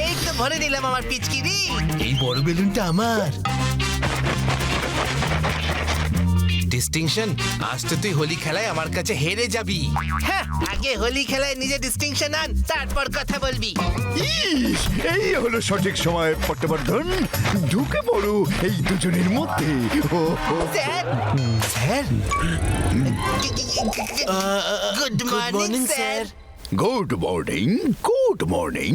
এই তো ভরে নিলাম আমার পিচকিরি। এই বড় বেলুনটা আমার। ডিস্টিংশন, আজ তো তুই হোলি খেলায় আমার কাছে হেরে যাবি। হ্যাঁ, আগে হোলি খেলায় নিজে ডিস্টিংশন আন, তারপর কথা বলবি। ইস, এই হলো সঠিক সময় পট্টবর্ধন। ঢুকে পড়ো এই দুজনের মধ্যে। ও, ও। Sir, sir, good morning sir. Good morning, good morning.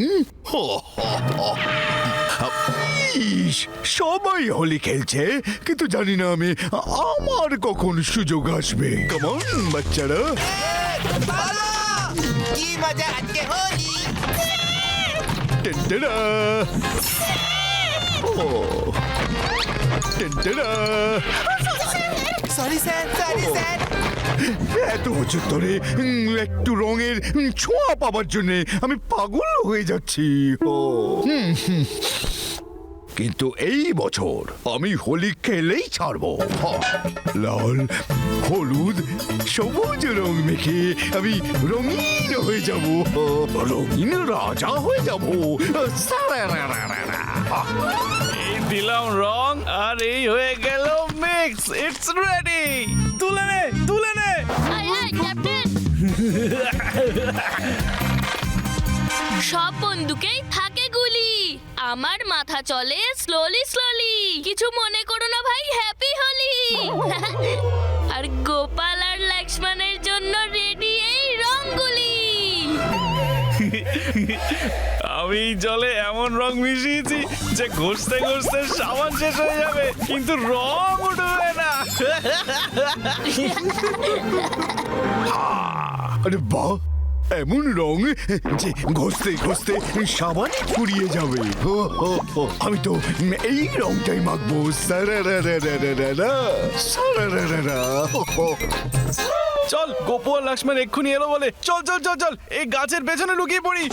ইস, সবাই হোলি খেলছে, কিন্তু জানি না আমি আমার কখন সুযোগ আসবে। কেমন বাচ্চারা? ভালো, কি মজা আজকে হোলি। টেনটেনা। ও, টেনটেনা। Sorry sir, sorry sir. এত বছর ধরে একটু রঙের ছোঁয়া পাবার জন্য আমি পাগল হয়ে যাচ্ছি। ও কিন্তু এই বছর আমি হোলি খেলেই ছাড়বো। লাল, হলুদ, সবুজ রং মেখে আমি রঙিন হয়ে যাব, রঙিন রাজা হয়ে যাব। এই দিলাম রং আর এই হয়ে গেল মিক্স। It's ready. তুলে নে, তুলে নে। আয় আয় ক্যাপ্টেন। সব বন্দুকেই থাকে গুলি, আমার মাথা চলে স্লোলি স্লোলি। কিছু মনে করো না ভাই, হ্যাপি হোলি। আর গোপাল আর লক্ষ্মণের জন্য রেডি এই রংগুলি। আমি জলে এমন রং মিশিয়েছি যে ঘষতে ঘষতে সাবান শেষ হয়ে যাবে, কিন্তু রং উঠবে না। আরে বাহ, এমন রং যে ঘষতে ঘষতে সাবানে ফুরিয়ে যাবে। আমি তো এই রংটাই মাখবো। সারারারারারারা, সারারারারা। চল, গোপু আর লক্ষ্মণ এক্ষুনি এলো বলে। চল চল চল চল, এই গাছের পেছনে লুকিয়ে পড়ি।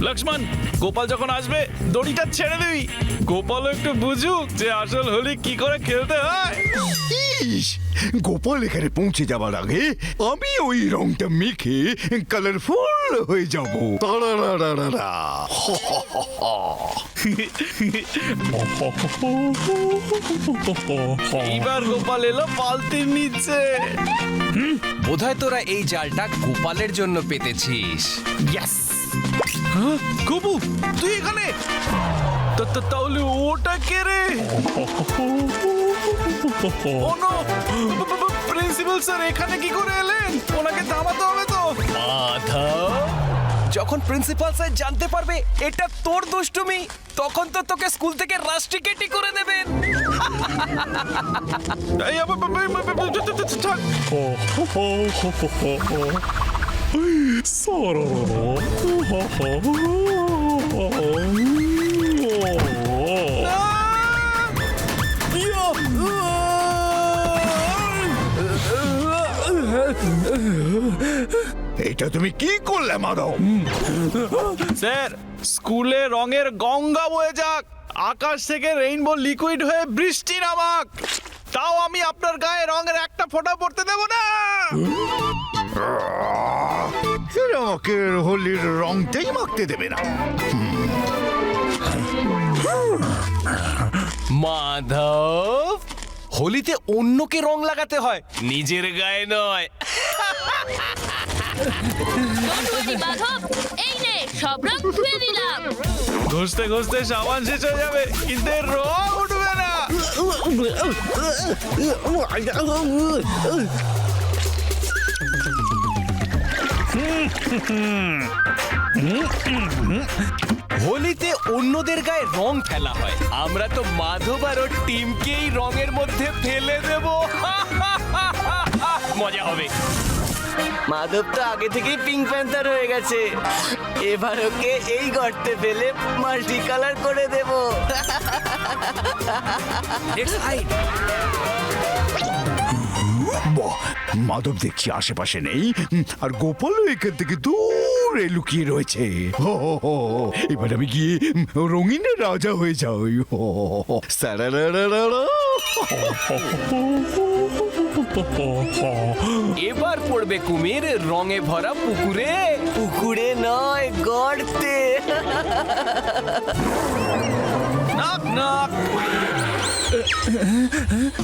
লক্ষ্মণ, গোপাল যখন আসবে দড়িটা ছেড়ে দিবি। গোপালও একটু বুঝুক যে আসল হোলি কি করে খেলতে হয়। ইস, গোপাল এখানে পৌঁছে যাবার আগে আমি ওই রংটা মেখে কালারফুল হয়ে যাব। তারারারারারা। এইবার গোপাল এলো পালতির নিচে। বোধহয় তোরা এই জালটা গোপালের জন্য পেতেছিস। ইয়েস। গোপু, তুই এখানে? তাহলে ওটা কে রে? ও নো, প্রিন্সিপাল স্যার এখানে কি করে এলেন? ওনাকে থামাতে হবে তো। যখন প্রিন্সিপাল স্যার জানতে পারবে এটা তোর দুষ্টুমি, তখন তো তোকে স্কুল থেকে রাস্ট্রিকেটই করে দেবেন। এই, থাক। এটা তুমি কি করলে মাধব? স্যার, স্কুলে রঙের গঙ্গা বয়ে যাক, আকাশ থেকে রেইনবো লিকুইড হয়ে বৃষ্টি নামাক, তাও আমি আপনার গায়ে রঙের একটা ফোঁটা পড়তে দেব না। এরা আমাকে হোলির রংটাই মাখতে দেবে না। মাধব, হোলিতে অন্যকে রং লাগাতে হয়, নিজের গায়ে নয়। Don't worry, মাধব, এই নে সব রং ধুয়ে দিলাম। ঘষতে ঘষতে সাবান শেষ হয়ে যাবে, কিন্তু এর রং উঠবে না। হোলিতে অন্যদের গায়ে রং ফেলা হয়, আমরা তো মাধব আর ওর টিমকেই রঙের মধ্যে ফেলে দেব। মজা হবে। মাধব তো আগে থেকেই পিঙ্ক প্যান্থার হয়ে গেছে, এবার ওকে এই গর্তে ফেলে মাল্টি কালার করে দেব। বাহ, মাধব দেখছি আশেপাশে নেই, আর গোপালও এখান থেকে দূরে লুকিয়ে রয়েছে। এবার আমি গিয়ে রঙিন রাজা হয়ে যাই। সারারারারা। এবার পড়বে কুমির রঙে ভরা পুকুরে। পুকুরে নয়, গর্তে। নাক নাক।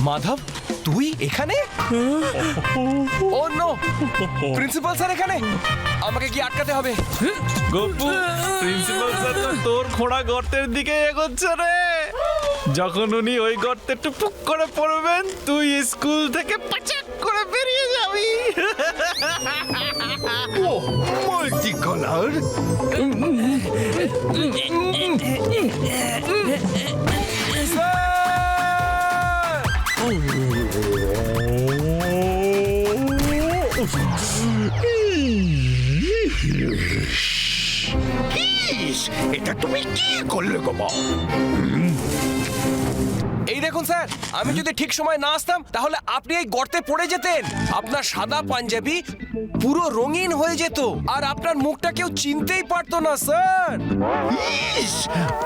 মাধব, তুই এখানে? ও নো, প্রিন্সিপাল স্যার এখানে। আমাকে কি আটকাতে হবে? গপ্পু, প্রিন্সিপাল স্যার তো তোর খোঁড়া গর্তের দিকে এগোচ্ছে রে। যখন উনি ওই গর্তে টুপুক করে পড়বেন, তুই স্কুল থেকে পাচাক করে বেরিয়ে যাবি। ও মাল্টি কালার। এটা তুমি কি করলে গো মা? এই দেখুন স্যার, আমি যদি ঠিক সময় না আসতাম তাহলে আপনি এই গর্তে পড়ে যেতেন। আপনার সাদা পাঞ্জাবি পুরো রঙিন হয়ে যেত আর আপনার মুখটা কেউ চিনতেই পারতো না স্যার। ইস,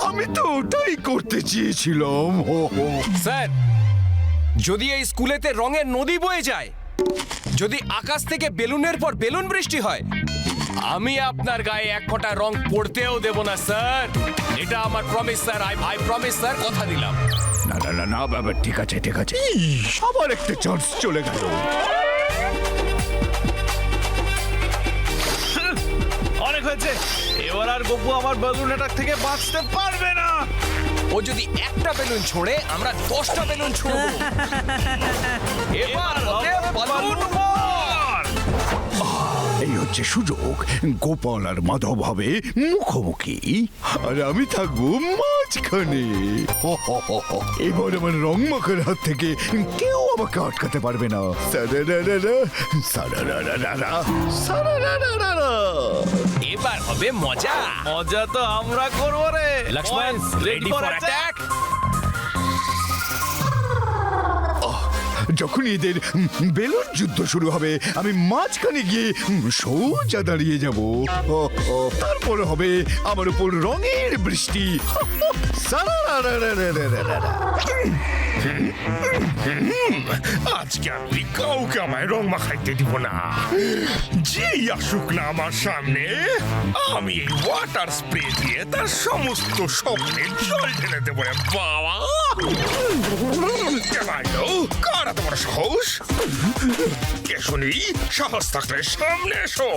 আমি তো ওটাই করতে চেয়েছিলাম। স্যার, যদি এই স্কুলেতে রঙের নদী বয়ে যায়, যদি আকাশ থেকে বেলুনের পর বেলুন বৃষ্টি হয়, আমি আপনার গায়ে এক ফোঁটা রং পড়তেও দেব না স্যার। এটা আমার promise sir, I promise sir, কথা দিলাম। না না না না বাবা, ঠিক আছে ঠিক আছে। আবার একটা চান্স চলে গেল। অনেক হয়েছে, এবার আর গপ্পু আমার বেলুন অ্যাটাক থেকে বাঁচতে পারবে না। ও যদি একটা বেলুন ছোড়ে, আমরা 10টা বেলুন ছুড়বো। এবার হবে বেলুন ওয়ার। এই হচ্ছে সুযোগ। গোপাল আর মাধব হবে মুখোমুখি, আর আমি থাকবো মাঝখানে। এবার আমার রং মাখার হাত থেকে কেউ আমাকে আটকাতে পারবে না। সারারারারা, সারারারারা, সারারারারা। এবার হবে মজা। মজা তো আমরা করবো রে। Lakshman, ready for attack. যখন এদের বেলুন যুদ্ধ শুরু হবে, আমি মাঝখানে গিয়ে সোজা দাঁড়িয়ে যাব। তারপর হবে আমার উপর রঙের বৃষ্টি। আজকে আমি কাউকে আমায় রং মাখাইতে দিব না। যেই আসুক না আমার সামনে, আমি এই ওয়াটার স্প্রে দিয়ে তার সমস্ত স্বপ্নের জল ঢেলে দেবো রে বাবা। কার এত বড় সাহস? কে শুনি, সাহস থাকলে সামনে এসো।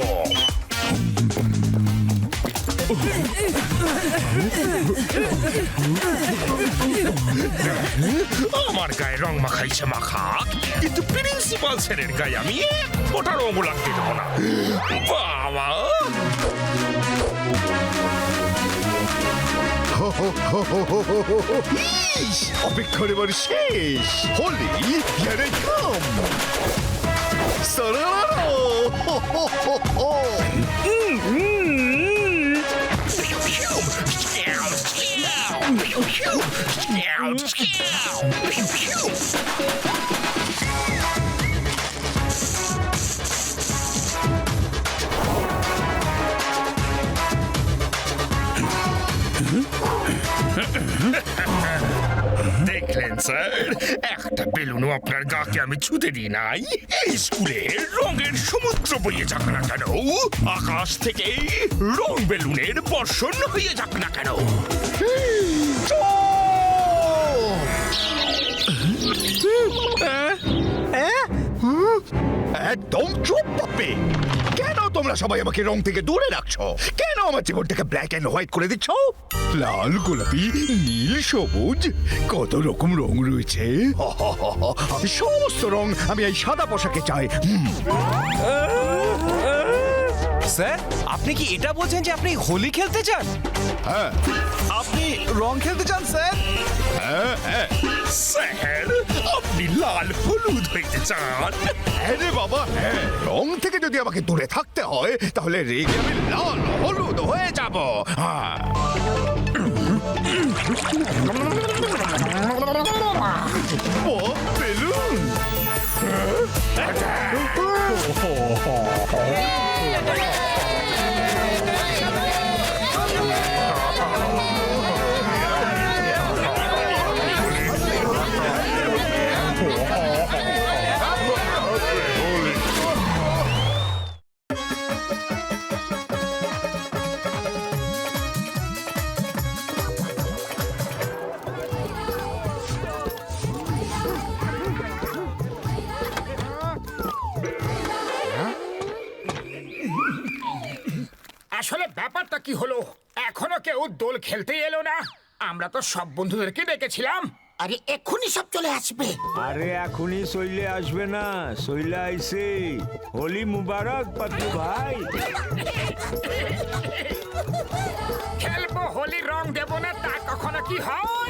আমার গায়ে রং মাখাইছে মাখাক, কিন্তু প্রিন্সিপাল স্যারের গায়ে আমি এক ফোঁটা রঙও লাগতে দেবো না বাবা। অপেক্ষার এবার শেষ। Holi, here I come. সারারারা। দেখলেন স্যার, একটা বেলুনও আপনার গাকে আমি ছুতে দিই নাই। এই স্কুলে রঙের সমুদ্র বইয়ে যাক না কেন, আকাশ থেকে রং বেলুনের বর্ষণ হয়ে যাক না কেন। একদম চুপ পাপে। কেন তোমরা সবাই আমাকে রং থেকে দূরে রাখছো? কেন আমার জীবনটাকে ব্ল্যাক এন্ড হোয়াইট করে দিচ্ছ? লাল, গোলাপি, নীল, সবুজ, কত রকম রং রয়েছে। সমস্ত রং আমি এই সাদা পোশাকে চাই। স্যার, আপনি কি এটা বলছেন যে আপনি হোলি খেলতে চান? হ্যাঁ আপনি রং খেলতে চান স্যার? হ্যাঁ হ্যাঁ। স্যার, আপনি লাল হলুদ হইতে চান? আরে বাবা, হ্যাঁ। রং থেকে যদি আমাকে দূরে থাকতে হয়, তাহলে রেগে আমি লাল হলুদ হয়ে যাব। হ্যাঁ। ও বেলুন। ব্যাপারটা কি হলো? এখনো কেউ দোল খেলতে এলো না। আমরা তো সব বন্ধুদেরকে ডেকেছিলাম। আরে এক্ষুনি সব চলে আসবে। আরে এখনই শৈলে আসবে না, শৈলে আইসে। হোলি মুবারক পাতলু ভাই। খেলবো হোলি, রং দেবো না তা কখনো কি হয়?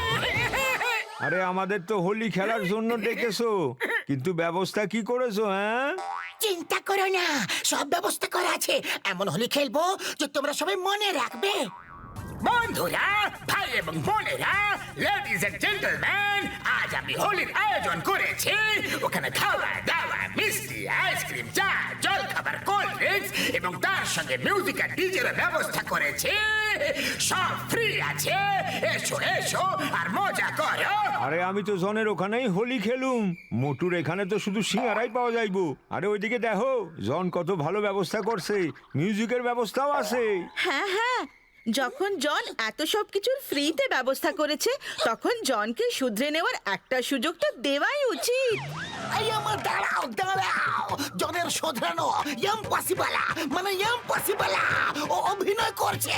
আরে আমাদের তো হোলি খেলার জন্য ডেকেছো, কিন্তু ব্যবস্থা কি করেছো? হ্যাঁ, চিন্তা করো না, সব ব্যবস্থা করা আছে। এমন হোলি খেলবো যে তোমরা সবাই মনে রাখবে। বন্ধুরা, ভাই এবং বোনেরা, লেডিজ এন্ড জেন্টলম্যান, আজ আমি হোলির আয়োজন করেছি। ওখানে খাওয়া দাওয়া, মিষ্টি, আইসক্রিম, চা, জল খাবার, কোল্ড ড্রিঙ্কস এবং তার সঙ্গে মিউজিক আর ডিজের ব্যবস্থা করেছি। সব ফ্রি আছে। এসো এসো আর মজা করো। আরে আমি তো জনের ওখানেই হোলি খেলুম। মোটুর এখানে তো শুধু সিঙ্গারাই পাওয়া যাইবো। আরে ওইদিকে দেখো, জন কত ভালো ব্যবস্থা করছে, মিউজিকের ব্যবস্থাও আছে। হ্যাঁ হ্যাঁ, যখন জন এত সব কিছুর ফ্রিতে ব্যবস্থা করেছে, তখন জনকে শুধরে নেওয়ার একটা সুযোগ তো দেওয়াই উচিত। এই আমার দাঁড়াও দাঁড়াও, জনের শোধরানো ইম্পসিবল, মানে ইম্পসিবল। ও অভিনয় করছে।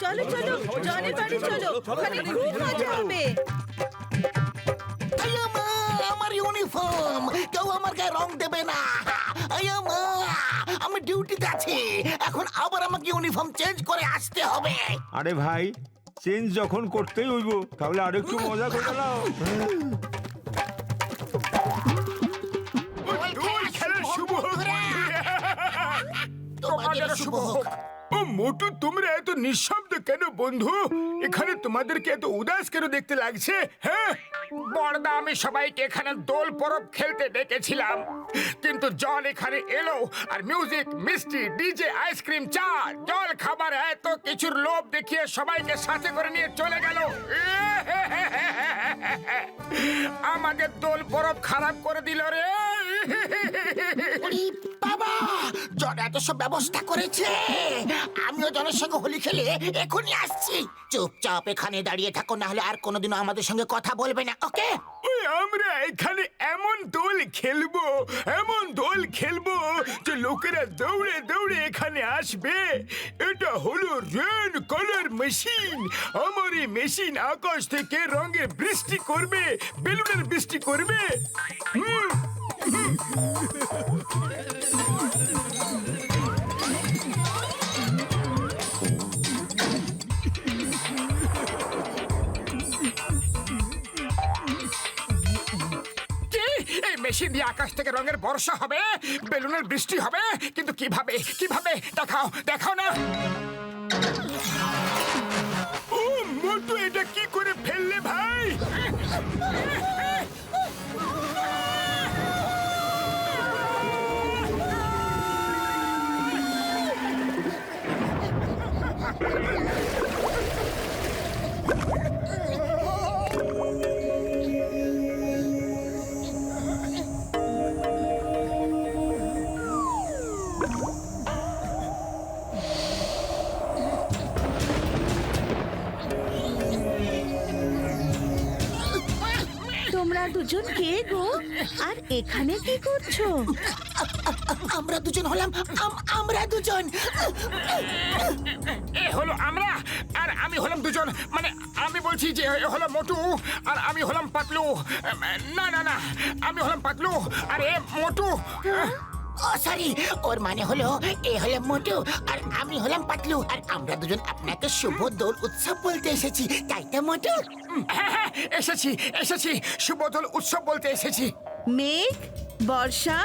চলো চলো, জনের বাড়ি চলো, ওখানে খুব মজা হবে। এই আমার ইউনিফর্ম, কেউ আমার গায়ে রং দেবে না। এই আমি ডিউটিতে আছি, এখন আবার আমাকে ইউনিফর্ম চেঞ্জ করে আসতে হবে। আরে ভাই, চেঞ্জ যখন করতেই হইব, তাহলে আরেকটু মজা করে নাও। দোল খেলার শুভ হোক। তোমাদের শুভ হোক। ও মোটু, তোমরা এত নিঃশব্দ কেন বন্ধু? এখানে তোমাদেরকে এত উদাস কেন দেখতে লাগছে? হ্যাঁ বড়দা, আমি সবাইকে এখানে দোল পরব খেলতে ডেকেছিলাম, কিন্তু জন এখানে এলো আর মিউজিক, মিষ্টি, ডিজে, আইসক্রিম, চা, জল খাবার এত কিছুর লোভ দেখিয়ে সবাইকে সাথে করে নিয়ে চলে গেল। আমাদের দোল পরব খারাপ করে দিল রে। ওরে বাবা, জন এত সব ব্যবস্থা করেছে। আমিও জনের সঙ্গে হোলি খেলে এখনই আসছি। চুপচাপ এখানে দাঁড়িয়ে থাকো, না হলে আর কোনোদিনও আমাদের সঙ্গে কথা বলবে না, ওকে? আমরা এখানে এমন দোল খেলবো, এমন দোল খেলবো যে লোকেরা দৌড়ে দৌড়ে এখানে আসবে। এটা হলো রেন কালার মেশিন। আমার এই মেশিন আকাশ থেকে রঙের বৃষ্টি করবে, বেলুনের বৃষ্টি করবে। এই মেশিন দিয়ে আকাশ থেকে রঙের বর্ষা হবে, বেলুনের বৃষ্টি হবে, কিন্তু কিভাবে কিভাবে দেখাও দেখাও না। ও মোটু, এটা কি করে ফেললে ভাই? তোমরা দুজন কে গো? আর এখানে কি করছো? আমরা দুজন হলাম, আমরা দুজন। এ হলো আমরা, আর আমি হলাম দুজন। মানে আমি বলছি যে এ হলো মোটু আর আমি হলাম পাতলু। না না না, আমি হলাম পাতলু আর এ মোটু। ও সরি, ওর মানে হলো এ হলো মোটু আর আমি হলাম পাতলু, আর আমরা দুজন আপনাকে শুভ দোল উৎসব বলতে এসেছি, তাই তো মোটু? হ্যাঁ হ্যাঁ, এসেছি এসেছি, শুভ দোল উৎসব বলতে এসেছি। মেঘ, বর্ষা,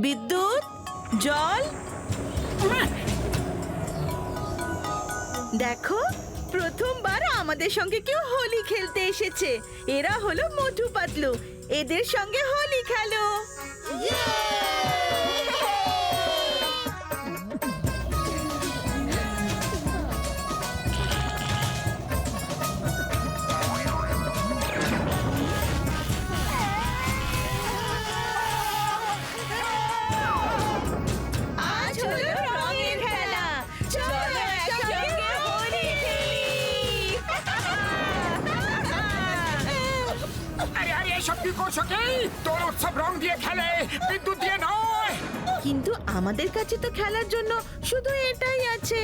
বিদ্যুৎ, জল। দেখো, প্রথমবার আমাদের সঙ্গে কেউ হোলি খেলতে এসেছে। এরা হলো মোটু পাতলু, এদের সঙ্গে হোলি খেলো। আজ হলো রঙের খেলা, চলো একসঙ্গে হোলি খেলি। আরে আরে, এসব কি করছো কি? দোল উৎসব রং দিয়ে খেলে, বিদ্যুৎ দিয়ে নয়। কিন্তু আমাদের কাছে তো খেলার জন্য শুধু এটাই আছে।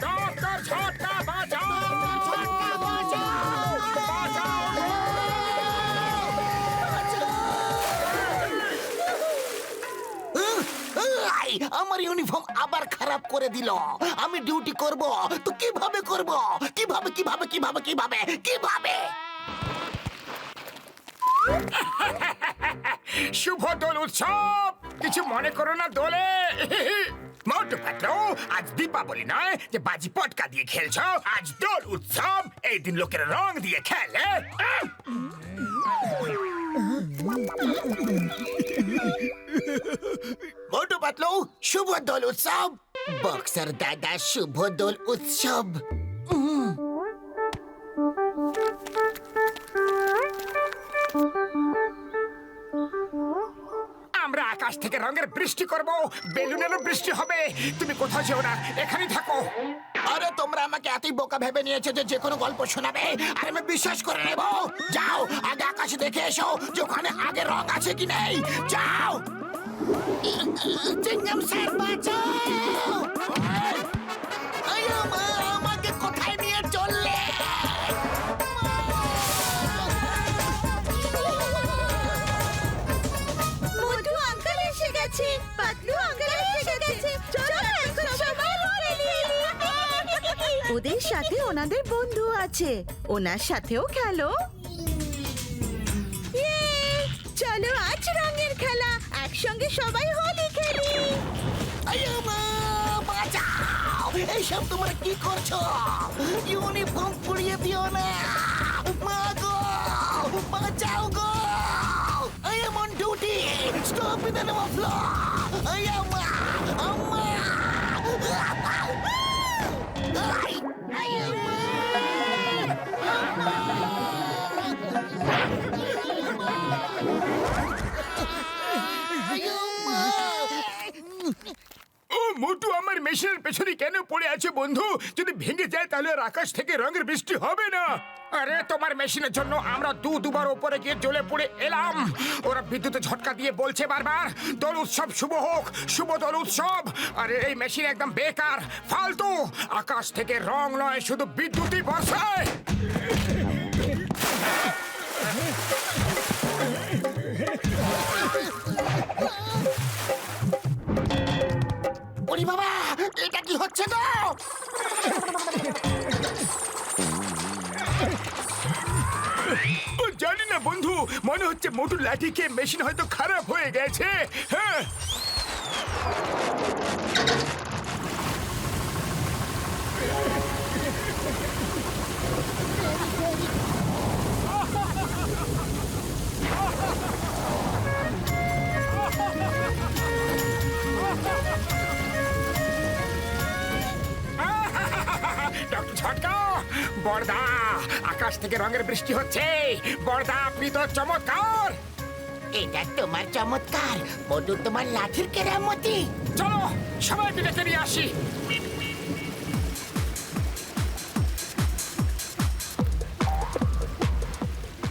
ডক্টর ঝটকা বাঁচাও! আমার ইউনিফর্ম আবার খারাপ করে দিল। আমি ডিউটি করব তো কিভাবে করব? কিভাবে কিভাবে কিভাবে কিভাবে কিভাবে? শুভ দোল উৎসব! কিছু মনে করো না দোলে। মোটু পাতলু, আজ দীপাবলি নয় যে বাজি পটকা দিয়ে খেলছো। আজ দোল উৎসব, এই দিন লোকের রং দিয়ে খেলে। মোটু পাতলু, শুভ দোল উৎসব। বক্সার দাদা, শুভ দোল উৎসব। আমরা আকাশ থেকে রঙের বৃষ্টি করব, বেলুনেরও বৃষ্টি হবে। তুমি কোথাও যেও না, এখানেই থাকো। আরে তোমরা আমাকে এতই বোকা ভেবে নিয়েছো যে কোনো গল্প শোনাবে আর আমি বিশ্বাস করে নেব। যাও আগে আকাশে দেখে এসো যে ওখানে আগে রং আছে কি নেই। যাও। চিংগাম স্যার বাঁচাও! আয়ো মা, আমাকে কোথায় নিয়ে চললে? মধু আঙ্কেল এসে গেছে, পাতলু আঙ্কেল এসে গেছে। চলো এখন সবাই খেলি। ওদের সাথে ওনাদের বন্ধু আছে, ওনার সাথেও খেলো। ইয়ে! চলো আজ রঙের খেলা, একসঙ্গে সবাই হোলি খেলি। আয়ো মা, বাঁচাও! এইসব তোমরা কি করছো? ইউনিফর্ম পুড়িয়ে দিও না। মা গো, বাঁচাও গো! I am on duty. Stop in the name of law. I am Amma. I am ও মোটু, আমার মেশিনের পেছনে কেন পড়ে আছে বন্ধু? যদি ভেঙে যায় তাহলে আর আকাশ থেকে রঙের বৃষ্টি হবে না। আরে তোমার মেশিনের জন্য আমরা দুবার উপরে গিয়ে জ্বলে পড়ে এলাম। ওরা বিদ্যুতে ঝটকা দিয়ে বলছে বারবার দোল উৎসব শুভ হোক, শুভ দোল উৎসব। আরে এই মেশিন একদম বেকার, ফালতু। আকাশ থেকে রং নয়, শুধু বিদ্যুৎই বর্ষায়। ওরে বাবা, এটা কি হচ্ছে গো? ও জানি না বন্ধু, মনে হচ্ছে মোটুর লাঠি খেয়ে মেশিন হয়তো খারাপ হয়ে গেছে। হ্যাঁ, ডক্টর ঝটকা, বড়দা, আকাশ থেকে রঙের বৃষ্টি হচ্ছে। বড়দা, আপনি তো চমৎকার। এটা তোমার চমৎকার, মধু তোমার লাঠির কেরামতি। চলো সবাইকে ডেকে নিয়ে আসি।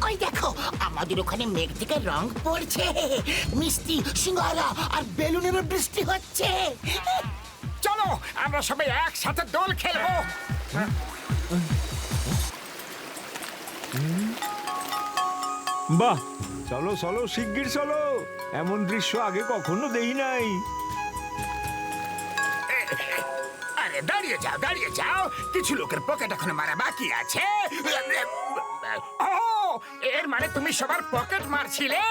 ওই দেখো, আমাদের ওখানে মেঘ থেকে রং পড়ছে, মিষ্টি, সিঙ্গারা আর বেলুনেরও বৃষ্টি হচ্ছে। চলো আমরা সবাই একসাথে দোল খেলবো। বাহ, চলো চলো শিগগির চলো, এমন দৃশ্য আগে কখনো দেই নাই। আরে দাঁড়িয়ে যাও, দাঁড়িয়ে যাও। কিছু লোকের পকেট এখনো মারা বাকি আছে। ও, এর মানে তুমি সবার পকেট মারছিলে?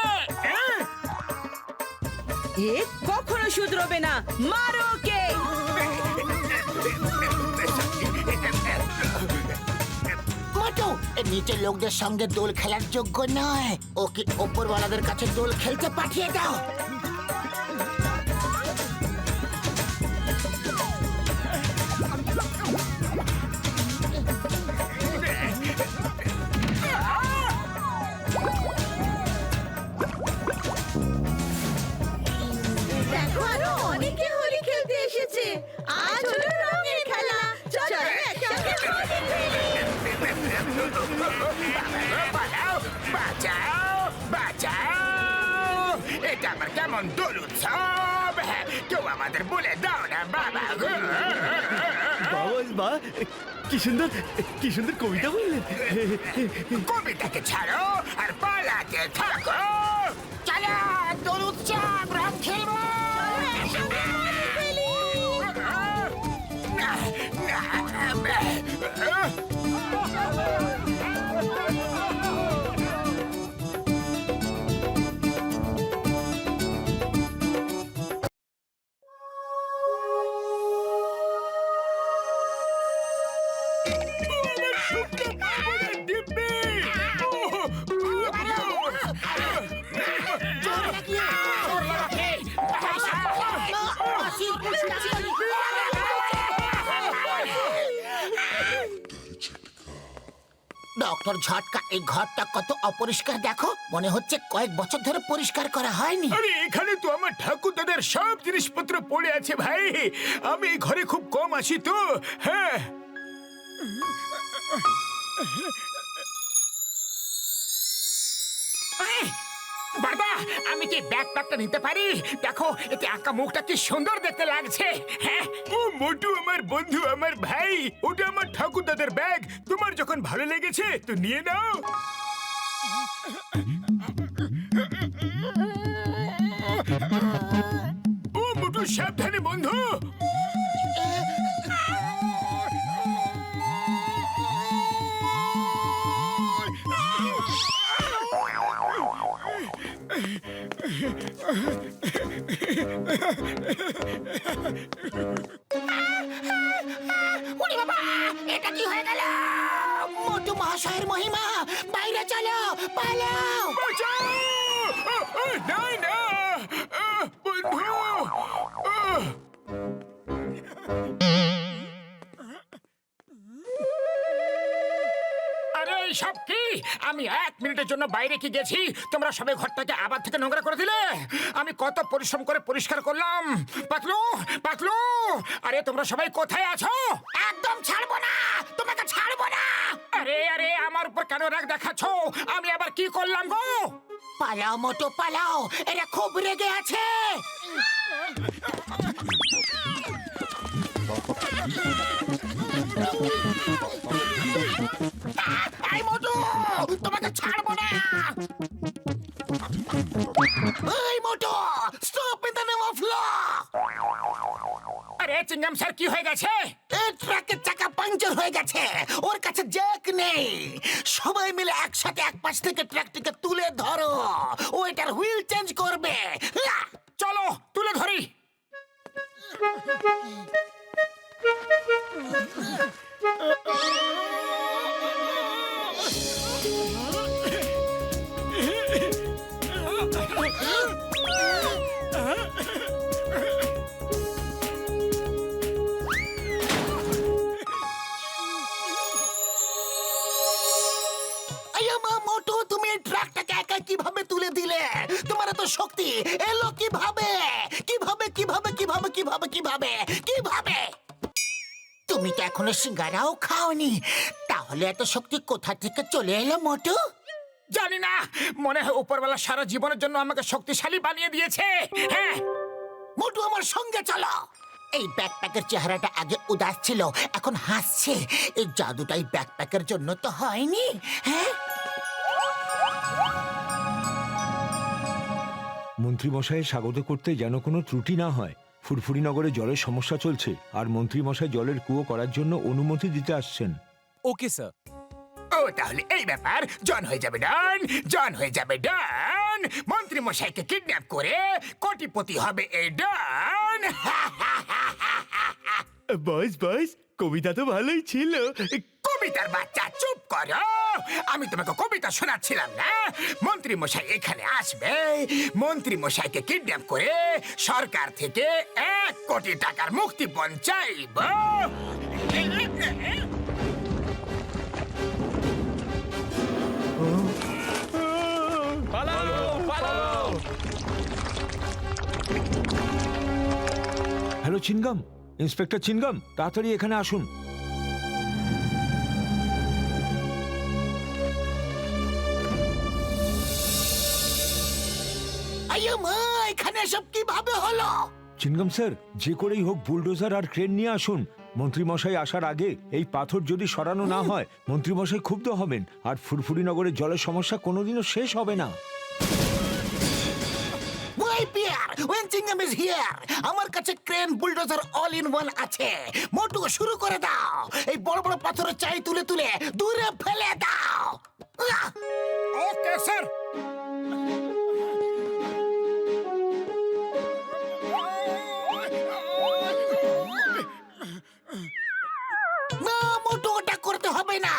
এ কখনো শুধরবে না, মারো ওকে। মোটু, এ নিচের লোকদের সঙ্গে দোল খেলার যোগ্য নয়। ওকে ওপরওয়ালাদের কাছে দোল খেলতে পাঠিয়ে দাও। আমাদের বলে দাও না বাবা গো। বা কি সুন্দর কবিতা বললেন। কবিতাকে ছাড়ো আর পালাতে থাকো। চলো দোল উৎসব রং খেলবো। ডক্টর ঝটকা, এই ঘরটা কত অপরিষ্কার দেখো। মনে হচ্ছে কয়েক বছর ধরে পরিষ্কার করা হয়নি। আরে এখানে তো আমার ঠাকুর দাদার সব জিনিসপত্র পড়ে আছে ভাই। আমি এই ঘরে খুব কম আসি তো। হ্যাঁ বাবা, আমি কি ব্যাকপ্যাকটা নিতে পারি? দেখো এতে আঁকা মুখটা কি সুন্দর দেখতে লাগছে। হ্যাঁ, ও মোটু আমার বন্ধু, আমার ভাই। ওটা আমার ঠাকুর দাদার ব্যাগ। তোমার যখন ভালো লেগেছে তো নিয়ে নাও। ও মোটু, সাবধানে বন্ধু। ওরে বাবা, এটা কি হয়ে গেল? মোটু মহাশয়ের মহিমা, বাইরে চলো, পালাও। বাঁচাও! না না বন্ধু। আরে সব কি? আমি 1 মিনিটের জন্য বাইরে কি গেছি, তোমরা সবাই ঘরটাকে আবার থেকে নোংরা করে দিলে। আমি কত পরিশ্রম করে পরিষ্কার করলাম। পাতলু, পাতলু, আরে তোমরা সবাই কোথায় আছো? একদম ছাড়বো না, তোমাকে ছাড়বো না। আরে আরে আমার উপর কেন রাগ দেখাচ্ছ? আমি আবার কি করলাম গো? পালাও মোটু, পালাও, এরা খুব রেগে আছে। এই মোটু, তোমাকে ছাড়বো না। এই মোটু, stop in the name of law. আরে চিংগাম স্যার, কি হয়ে গেছে? এই ট্রাকের চাকা পাঞ্চার হয়ে গেছে, ওর কাছে জ্যাক নেই। সবাই মিলে একসাথে এক পাশ থেকে ট্রাকটিকে তুলে ধরো, ও এটার হুইল চেঞ্জ করবে। চলো তুলে ধরি। মোটু, তুমি এই ট্রাকটাকে একা কিভাবে তুলে দিলে? তোমার এত শক্তি এলো কিভাবে? কিভাবে কিভাবে কিভাবে কিভাবে কিভাবে কিভাবে? তুমি তো এখনো সিঙ্গারাও খাওনি, তাহলে এত শক্তি কোথা থেকে চলে এলো মোটু? জানি না, মনে হয় উপরওয়ালা সারা জীবনের জন্য আমাকে শক্তিশালী বানিয়ে দিয়েছে। হ্যাঁ মোটু, আমার সঙ্গে চলো। এই ব্যাকপ্যাকের চেহারাটা আগে উদাস ছিল, এখন হাসছে। এই জাদুটাই ব্যাকপ্যাকের জন্য তো হয়নি। হ্যাঁ, মন্ত্রী মশাইয়ের স্বাগত করতে যেন কোনো ত্রুটি না হয়। ফুরফুরি নগরে জলের সমস্যা চলছে, আর মন্ত্রী মশাই জলের কুয়ো করার জন্য অনুমতি দিতে আসছেন। Okay sir. ও তাহলে এই ব্যাপার। জন হয়ে যাবে ডন, জন হয়ে যাবে ডন। মন্ত্রী মশাইকে কিডন্যাপ করে কোটিপতি হবে এই ডন। বস বস, কবিতা তো ভালোই ছিল। কবিতার বাচ্চা চুপ করো। আমি তোমাকে কবিতা শোনাচ্ছিলাম না। মন্ত্রী মশাই এখানে আসবে, মন্ত্রী মশাইকে কিডন্যাপ করে সরকার থেকে 1 কোটি টাকার মুক্তিপণ চাইব। হ্যালো চিনগাম, ইন্সপেক্টর চিনগাম, তাড়াতাড়ি এখানে আসুন। আইয়ো মা, এখানে সব কিভাবে হলো? চিনগম স্যার, যে করেই হোক বুলডোজার আর ক্রেন নিয়ে আসুন। মন্ত্রীমশাই আসার আগে এই পাথর যদি সরানো না হয় মন্ত্রীমশাই ক্ষুব্ধ হবেন, আর ফুরফুরি নগরের জলের সমস্যা কোনোদিনও শেষ হবে না। আমার কাছে crane bulldozer all in one আছে। মোটু শুরু করে দাও, এই বড় বড় পাথরের চাই তুলে তুলে দূরে ফেলে দাও। Okay sir. না মোটু, ওটা করতে হবে না।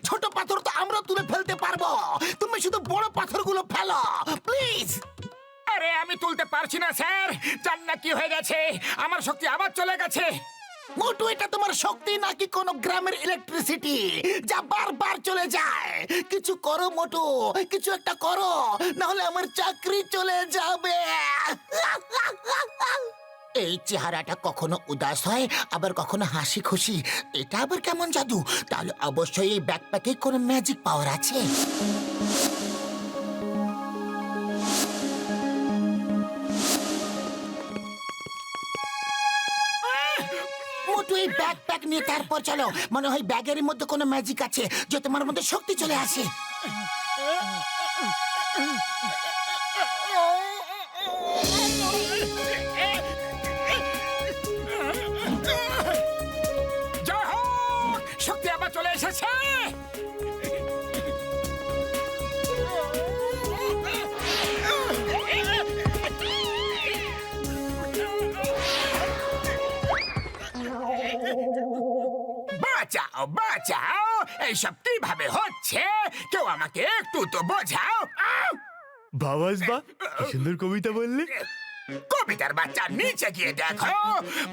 ছোট পাথর তো আমরা তুলে ফেলতে পারবো, তুমি শুধু বড় পাথরগুলো ফেলো প্লিজ। আরে আমি তুলতে পারছি না স্যার, জান না কি হয়ে গেছে, আমার শক্তি আবার চলে গেছে। মোটু, এটা তোমার শক্তি নাকি কোন গ্রামের ইলেকট্রিসিটি যা বারবার চলে যায়? কিছু করো মোটু, কিছু একটা করো, না হলে আমার চাকরি চলে যাবে। এই চেহারাটা কখনো উদাস হয়, আবার কখনো হাসি খুশি। এটা আবার কেমন জাদু? তাহলে অবশ্যই এই ব্যাকপ্যাকে কোনো ম্যাজিক পাওয়ার আছে। মোটু, এই ব্যাকপ্যাক নিয়ে তারপর চলো। মনে হয় ব্যাগের মধ্যে কোনো ম্যাজিক আছে যে তোমার মধ্যে শক্তি চলে আসে। জয় হোক, শক্তি আবার চলে এসেছে। বাঁচাও বাঁচাও, এইসব কিভাবে হচ্ছে? কেউ আমাকে একটু তো বোঝাও। বাবাসবা, কি সুন্দর কবিতা বললে। কবিতার বাচ্চা, নিচে গিয়ে দেখো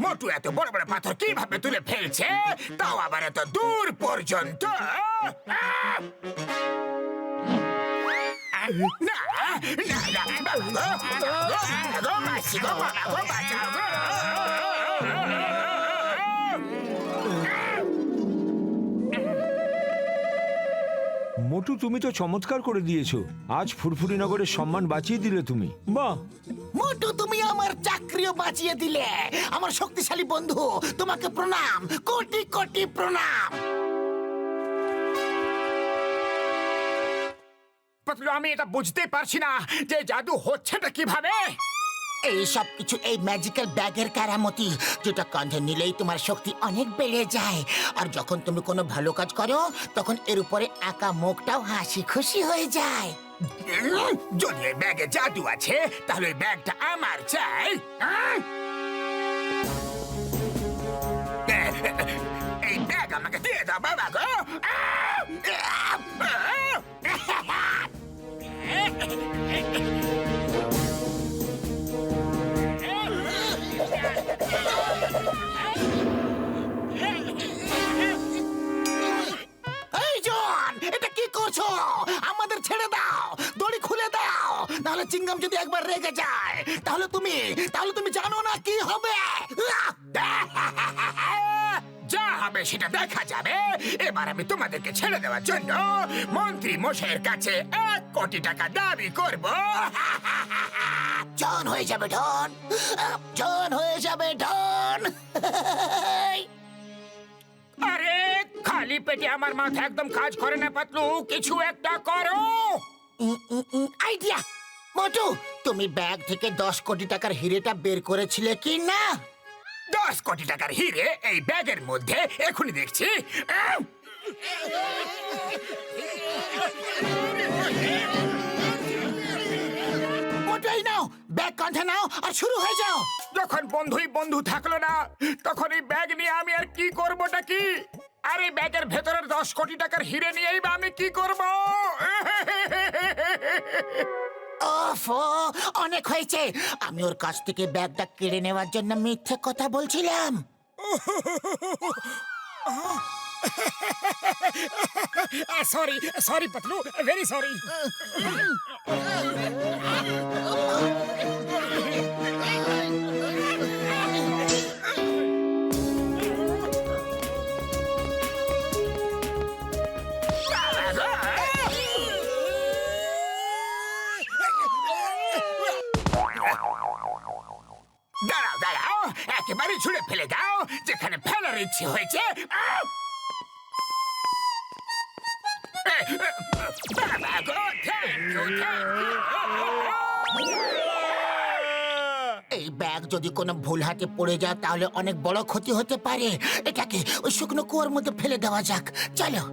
মোটু এত বড় বড় পাথর কিভাবে তুলে ফেলছে, তাও আবার এত দূর পর্যন্ত। না না না, বাবা গো, মাসি গো, বাবা গো, বাঁচাও গো। মোটু, তুমি তো চমৎকার করে দিয়েছো। আজ ফুরফুরি নগরের সম্মান বাঁচিয়ে দিলে তুমি। বাহ মোটু, তুমি আমার চাকরিও বাঁচিয়ে দিলে। আমার শক্তিশালী বন্ধু, তোমাকে প্রণাম, কোটি কোটি প্রণাম। পাতলু, আমি এটা বুঝতে পারছি না যে জাদু হচ্ছেটা কিভাবে। এই সব কিছু এই ম্যাজিক্যাল ব্যাগের কারামতি, যেটা কাঁধে নিলেই তোমার শক্তি অনেক বেড়ে যায়। আর যখন তুমি কোনো ভালো কাজ করো তখন এর উপরে আঁকা মুখটাও হাসি খুশি হয়ে যায়। যদি এই ব্যাগে জাদু আছে তাহলে এই ব্যাগটা আমার চাই। এই ব্যাগ আমাকে দিয়ে দাও বাবা গো। এই জন, এটা কি করছো? আমাদের ছেড়ে দাও, দড়ি খুলে দাও, নাহলে চিংগাম যদি একবার রেগে যায় তাহলে তুমি জানো না কি হবে। যা হবে সেটা দেখা যাবে। এবার আমি তোমাদেরকে ছেড়ে দেওয়ার জন্য মন্ত্রী মশাইয়ের কাছে 1 কোটি টাকা দাবি করব। জন হয়ে যাবে ডন, জন হয়ে যাবে ডন। আরে খালি পেটে আমার মাথা একদম কাজ করে না পাতলু, কিছু একটা করো। আইডিয়া। মোটু, তুমি ব্যাগ থেকে 10 কোটি টাকার হিরেটা বের করেছিলে কি না? 10 কোটি টাকার হিরে এই ব্যাগের মধ্যে, এখনই দেখছি। মোটাই নাও, ব্যাগ কাঁধে নাও আর শুরু হয়ে যাও। যখন বন্ধুই বন্ধু থাকলো না তখন এই ব্যাগ নিয়ে আমি আর কি করবোটা কি? আরে ব্যাগের ভেতরের 10 কোটি টাকার হিরে নিয়েই বা আমি কি করব? ওফো, অনেক হয়েছে। আমি ওর কাছ থেকে ব্যাগটা কেড়ে নেওয়ার জন্য মিথ্যে কথা বলছিলাম। Sorry sorry Patlu, very sorry. দাঁড়াও দাঁড়াও, হয়েছে হয়েছে বাবা গো, thank you, thank you। এই ব্যাগ যদি কোনো ভুল হাতে পড়ে যায় তাহলে অনেক বড় ক্ষতি হতে পারে। এটাকে ওই শুকনো কুয়োর মধ্যে ফেলে দেওয়া যাক, চলো।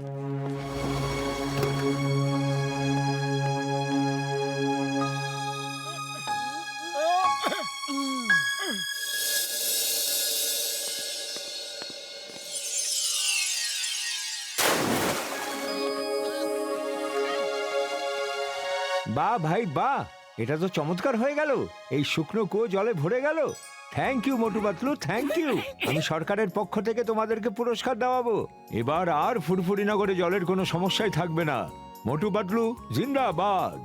বাহ ভাই বাহ, এটা তো চমৎকার হয়ে গেল। এই শুকনো কুয়ো জলে ভরে গেল। Thank you Motu Patlu, thank you. আমি সরকারের পক্ষ থেকে তোমাদেরকে পুরস্কার দেওয়াবো। এবার আর ফুরফুরি নগরে জলের কোনো সমস্যাই থাকবে না। মোটু পাতলু জিন্দাবাদ।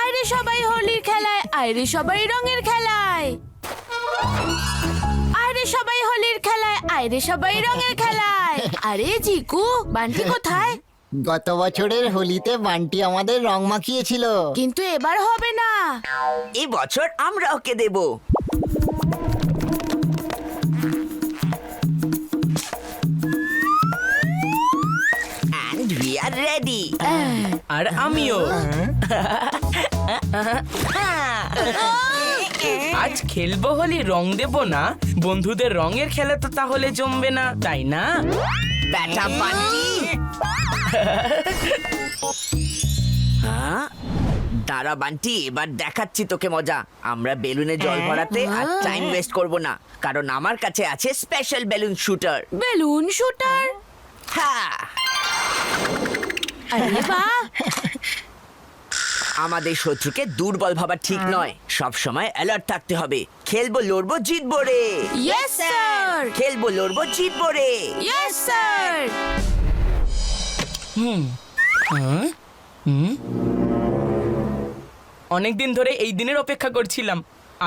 আরে সবাই হোলির খেলায়, আরে সবাই রঙের খেলায়, আরে সবাই হোলির খেলায়, আরে সবাই রঙের খেলায়। আরে জিকু, বান্টি কোথায়? গত বছরের হোলিতে বান্টি আমাদের রং মাখিয়েছিল। কিন্তু এবার হবে না। এই বছর আমরা ওকে দেব। And we are ready. আর আমিও। আজ খেলবো হোলি, রং দেব না। বন্ধুদের রঙের খেলা তো তাহলে জমবে না, তাই না? ব্যাটা বান্টি। দাঁড়া বান্টি, এবার দেখাচ্ছি তোকে মজা। আমরা বেলুনে জল ভরাতে আর টাইম ওয়েস্ট করব না, কারণ আমার কাছে আছে special balloon shooter. Balloon shooter? হ্যাঁ, আরে বাহ। আমাদের শত্রুকে দুর্বল ভাবা ঠিক নয়, সব সময় অ্যালার্ট থাকতে হবে। খেলবো লড়বো জিতবো রে। Yes sir. খেলবো লড়বো জিতবো রে। Yes sir. অনেকদিন ধরে এই দিনের অপেক্ষা করছিলাম।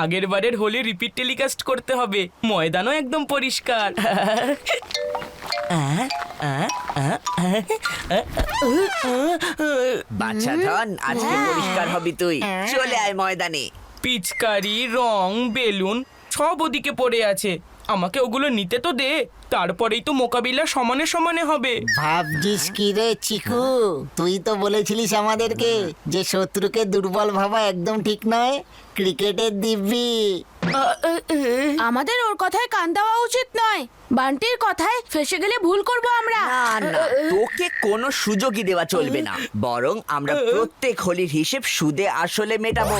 আগের বারের হোলি রিপিট টেলিকাস্ট করতে হবে। ময়দানও একদম পরিষ্কার। বাচ্চা ধন, আজকে পরিষ্কার হবি তুই। চলে আয় ময়দানে। পিচকারি, রং, বেলুন সব ওদিকে পড়ে আছে। আমাকে ওগুলো নিতে তো দে, তারপরেই তো মোকাবিলা সমানে সমানে হবে। ভাবছিস কি রে চিকু? তুই তো বলেছিলিস আমাদেরকে যে শত্রুকে দুর্বল ভাবা একদম ঠিক নয়। ক্রিকেটের দিব্যি। আমাদের ওর কথায় কান দেওয়া উচিত নয়। বান্টির কথায় ফেসে গেলে ভুল করব আমরা। না না, তোকে কোনো সুযোগই দেওয়া চলবে না। বরং আমরা প্রত্যেক হোলির হিসেব সুদে আসলে মেটাবো।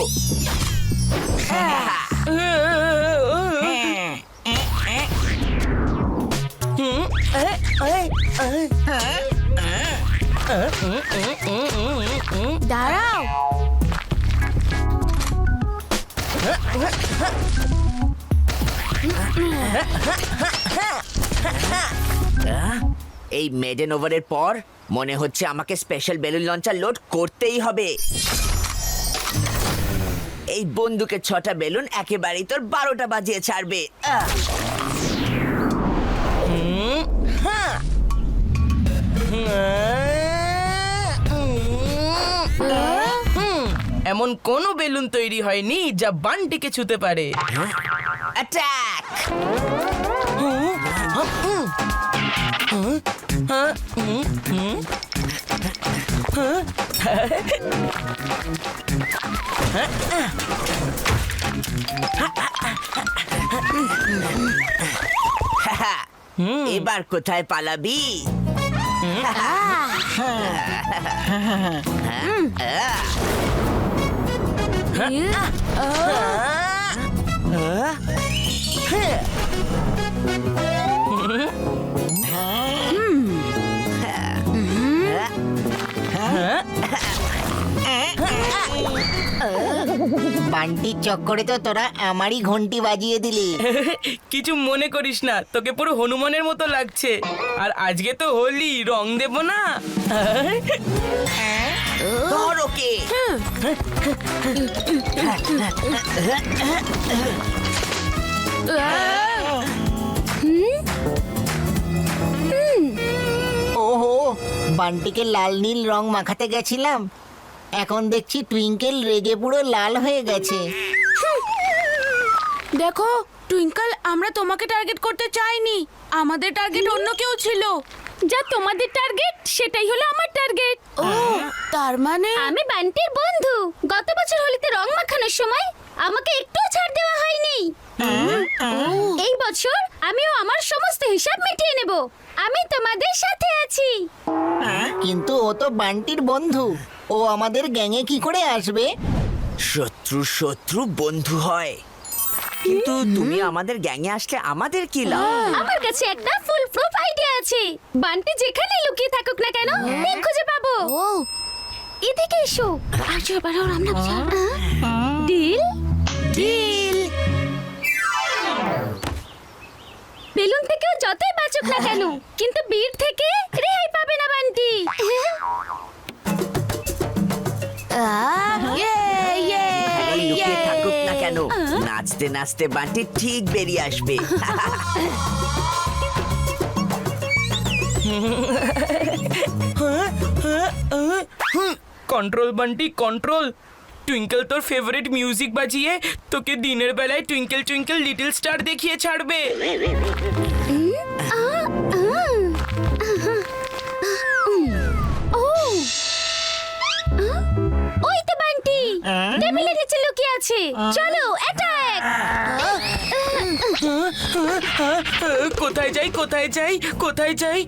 দাঁড়াও। এই মেডেন ওভারের পর মনে হচ্ছে আমাকে স্পেশাল বেলুন লঞ্চার লোড করতেই হবে। এই বন্দুকের 6টা বেলুন একেবারেই তোর 12টা বাজিয়ে ছাড়বে। এমন কোনো বেলুন তৈরি হয়নি যা বান্টিকে ছুতে পারে। অ্যাটাক! এবার কোথায় পালাবি? বান্টির চক্করে তো তোরা আমারই ঘন্টি বাজিয়ে দিলি। কিছু মনে করিস না, তোকে পুরো হনুমানের মতো লাগছে। আর আজকে তো হোলি, রং দেব না। ধর ওকে। বান্টিকে লাল নীল রং মাখাতে গেছিলাম, এখন দেখছি টুইঙ্কেল রেগে পুরো লাল হয়ে গেছে। দেখো টুইঙ্কল, আমরা তোমাকে টার্গেট করতে চাইনি, আমাদের টার্গেট অন্য কেউ ছিল। যা তোমাদের টার্গেট সেটাই হলো আমার টার্গেট। ও তার মানে আমি বান্টির বন্ধু। গত বছর হোলিতে রং মাখানোর সময় আমাকে একটুও ছাড় দেওয়া হয়নি। এই বছর আমিও আমার সমস্ত হিসাব মিটিয়ে নেব। আমি তোমাদের সাথে আছি। কিন্তু ও তো বান্টির বন্ধু, ও আমাদের গ্যাংয়ে কি করে আসবে? শত্রু শত্রু বন্ধু হয়, কিন্তু তুমি আমাদের গ্যাংয়ে আসলে আমাদের কি লাভ? আমার কাছে একটা ফুল প্রুফ আইডিয়া আছে। বান্টি যেখানে লুকিয়ে থাকুক না কেন, ঠিক খুঁজে পাবো। এদিকে এসো। আর জোর বাড়াও রামনা। Deal deal. বেলুন থেকেও যতই বাঁচুক না কেন, কিন্তু বীর থেকে রেহাই পাবে না বান্টি। যেখানেই লুকিয়ে থাকুক না কেন, নাচতে নাচতে বান্টি ঠিক বেরিয়ে আসবে। Control Bunty control. টুইঙ্কেল তোর ফেভারিট মিউজিক বাজিয়ে তোকে দিনের বেলায় টুইঙ্কেল টুইঙ্কেল লিটল স্টার দেখিয়ে ছাড়বে। ওই তো বান্টি টেবিলের নিচে লুকিয়ে আছে। চলো অ্যাটাক। কোথায় যাই কোথায় যাই কোথায় যাই?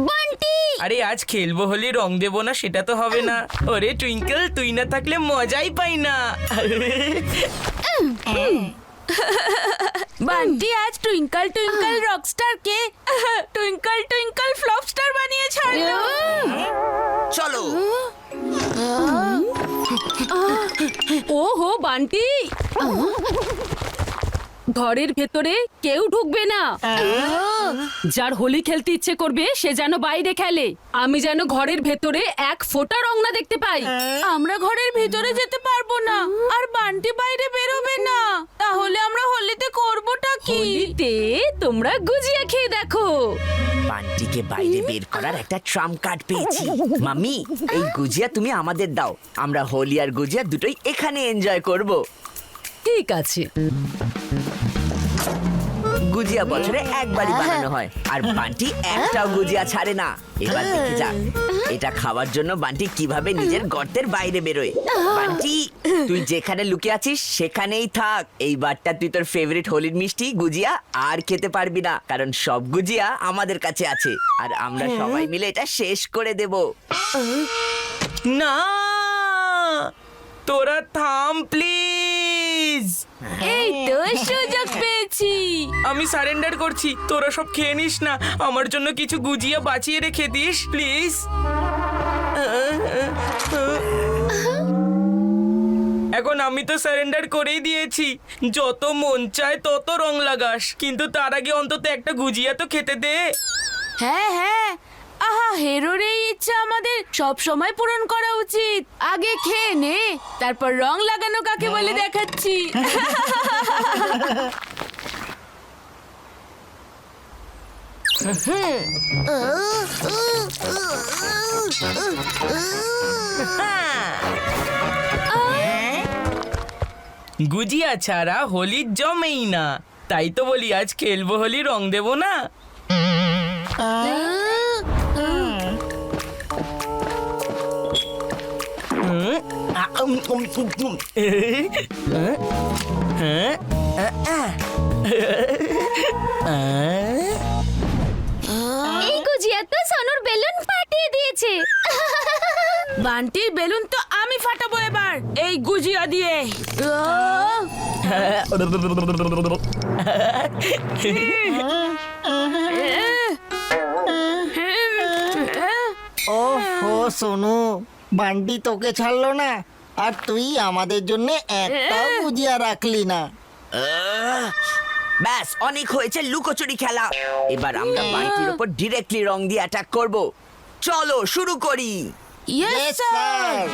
বান্টি, আরে আজ খেলবো হলে রং দেবো না সেটা তো হবে না। ওরে টুইঙ্কেল, তুই না থাকলে মজাই পাই না। বান্টি আজ টুইঙ্কল টুইঙ্কল রকস্টার কে টুইঙ্কল টুইঙ্কল ফ্লপ স্টার বানিয়ে ছাড়লো। চলো। ওহো বান্টি, ঘরের ভেতরে কেউ ঢুকবে না। যার হোলি খেলতে ইচ্ছে করবে সে যেন বাইরে খেলে, আমি যেন ঘরের ভেতরে এক ফোঁটা রং না দেখতে পাই। আমরা ঘরের ভেতরে যেতে পারবো না, আর বান্টি বাইরে বেরোবে না। তাহলে আমরা হোলিতে করবোটা কি? হোলিতে তোমরা গুজিয়া খেয়ে দেখো। বান্টিকে বাইরে বের করার একটা ট্রাম্প কার্ড পেয়েছি। মাম্মি, এই গুজিয়া তুমি আমাদের দাও, আমরা হোলি আর গুজিয়া দুটোই এখানে এনজয় করব। ঠিক আছে। গুজিয়া বছরে একবারই বানানো হয়, আর বান্টি একটাও গুজিয়া ছাড়ে না। এবার দেখে যাক এটা খাওয়ার জন্য বান্টি কিভাবে নিজের গর্তের বাইরে বেরোয়। বান্টি, তুই যেখানে লুকিয়ে আছিস সেখানেই থাক। এইবারটা তুই তোর ফেভারিট হোলির মিষ্টি গুজিয়া আর খেতে পারবি না, কারণ সব গুজিয়া আমাদের কাছে আছে, আর আমরা সবাই মিলে এটা শেষ করে দেব। না, তোরা থাম প্লিজ। এই তো সুযোগ পেয়েছি। আমি সারেন্ডার করছি, তোরা সব খেয়ে নিস না, আমার জন্য কিছু গুজিয়া বাঁচিয়ে রেখে দিস প্লিজ। এখন আমি তো সারেন্ডার করেই দিয়েছি, যত মন চায় তত রং লাগাস, কিন্তু তার আগে অন্তত একটা গুজিয়া তো খেতে দে। হ্যাঁ হ্যাঁ, আহা হেরোর এই ইচ্ছা আমাদের সব সময় পূরণ করা উচিত। আগে খেয়ে নে, তারপর রং লাগানো কাকে বলে দেখাচ্ছি। গুজিয়া ছাড়া হোলি জমেই না, তাই তো বলি আজ খেলবো হোলি, রং দেবো না। এই গুজিয়া তো সোনুর বেলুন ফাটিয়ে দিয়েছে। বান্টির বেলুন তো আমি ফাটাবো এবার এই গুজিয়া দিয়ে। ও সোনু, বান্টি তোকে ছাড়লো না, আর তুই আমাদের জন্য একটাও গুজিয়া রাখলি না। ব্যাস অনেক হয়েছে লুকোচুরি খেলা। এবার আমরা বান্টির উপর ডিরেক্টলি রং দিয়ে অ্যাটাক করব। চলো শুরু করি। Yes sir.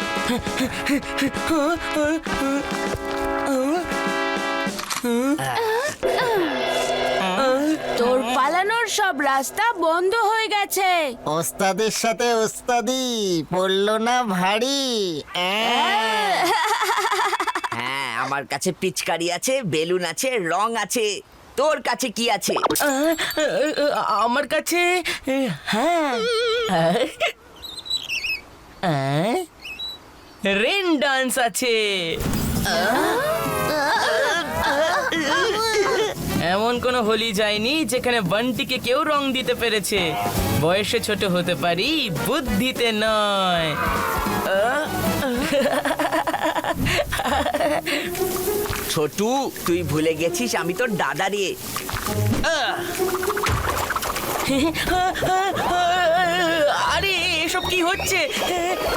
তোর পালানোর সব রাস্তা বন্ধ হয়ে গেছে। ওস্তাদের সাথে ওস্তাদি পড়লো না ভারী। হ্যাঁ, আমার কাছে পিচকারি আছে, বেলুন আছে, রং আছে। তোর কাছে কি আছে? আমার কাছে হ্যাঁ রেন ডান্স আছে। এমন কোনো হোলি যায়নি যেখানে বান্টিকে কেউ রং দিতে পেরেছে। বয়সে ছোট হতে পারি, বুদ্ধিতে নয়। ছোটু, তুই ভুলে গেছিস আমি তোর দাদা রে। আরে এসব কি হচ্ছে?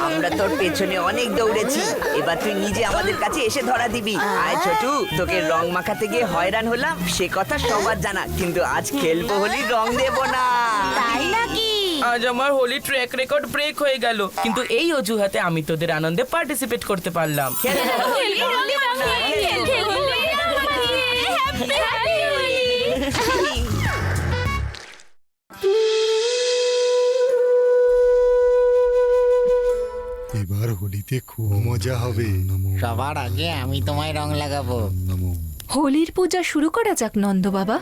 আমরা তোর পেছনে অনেক দৌড়েছি, এবার তুই নিজে আমাদের কাছে এসে ধরা দিবি। আয় ছোটু, তোকে রং মাখাতে গিয়ে হয়রান হলাম সে কথা সবার জানা, কিন্তু আজ খেলবো হোলি, রং দেব না। তাই নাকি? আজ আমার হোলি ট্র্যাক রেকর্ড ব্রেক হয়ে গেল, কিন্তু এই অজুহাতে আমি তোদের আনন্দে পার্টিসিপেট করতে পারলাম। এবার হোলিতে খুব মজা হবে। সবার আগে আমি তোমায় রং লাগাবো। হোলির পূজা শুরু করা যাক নন্দ বাবা।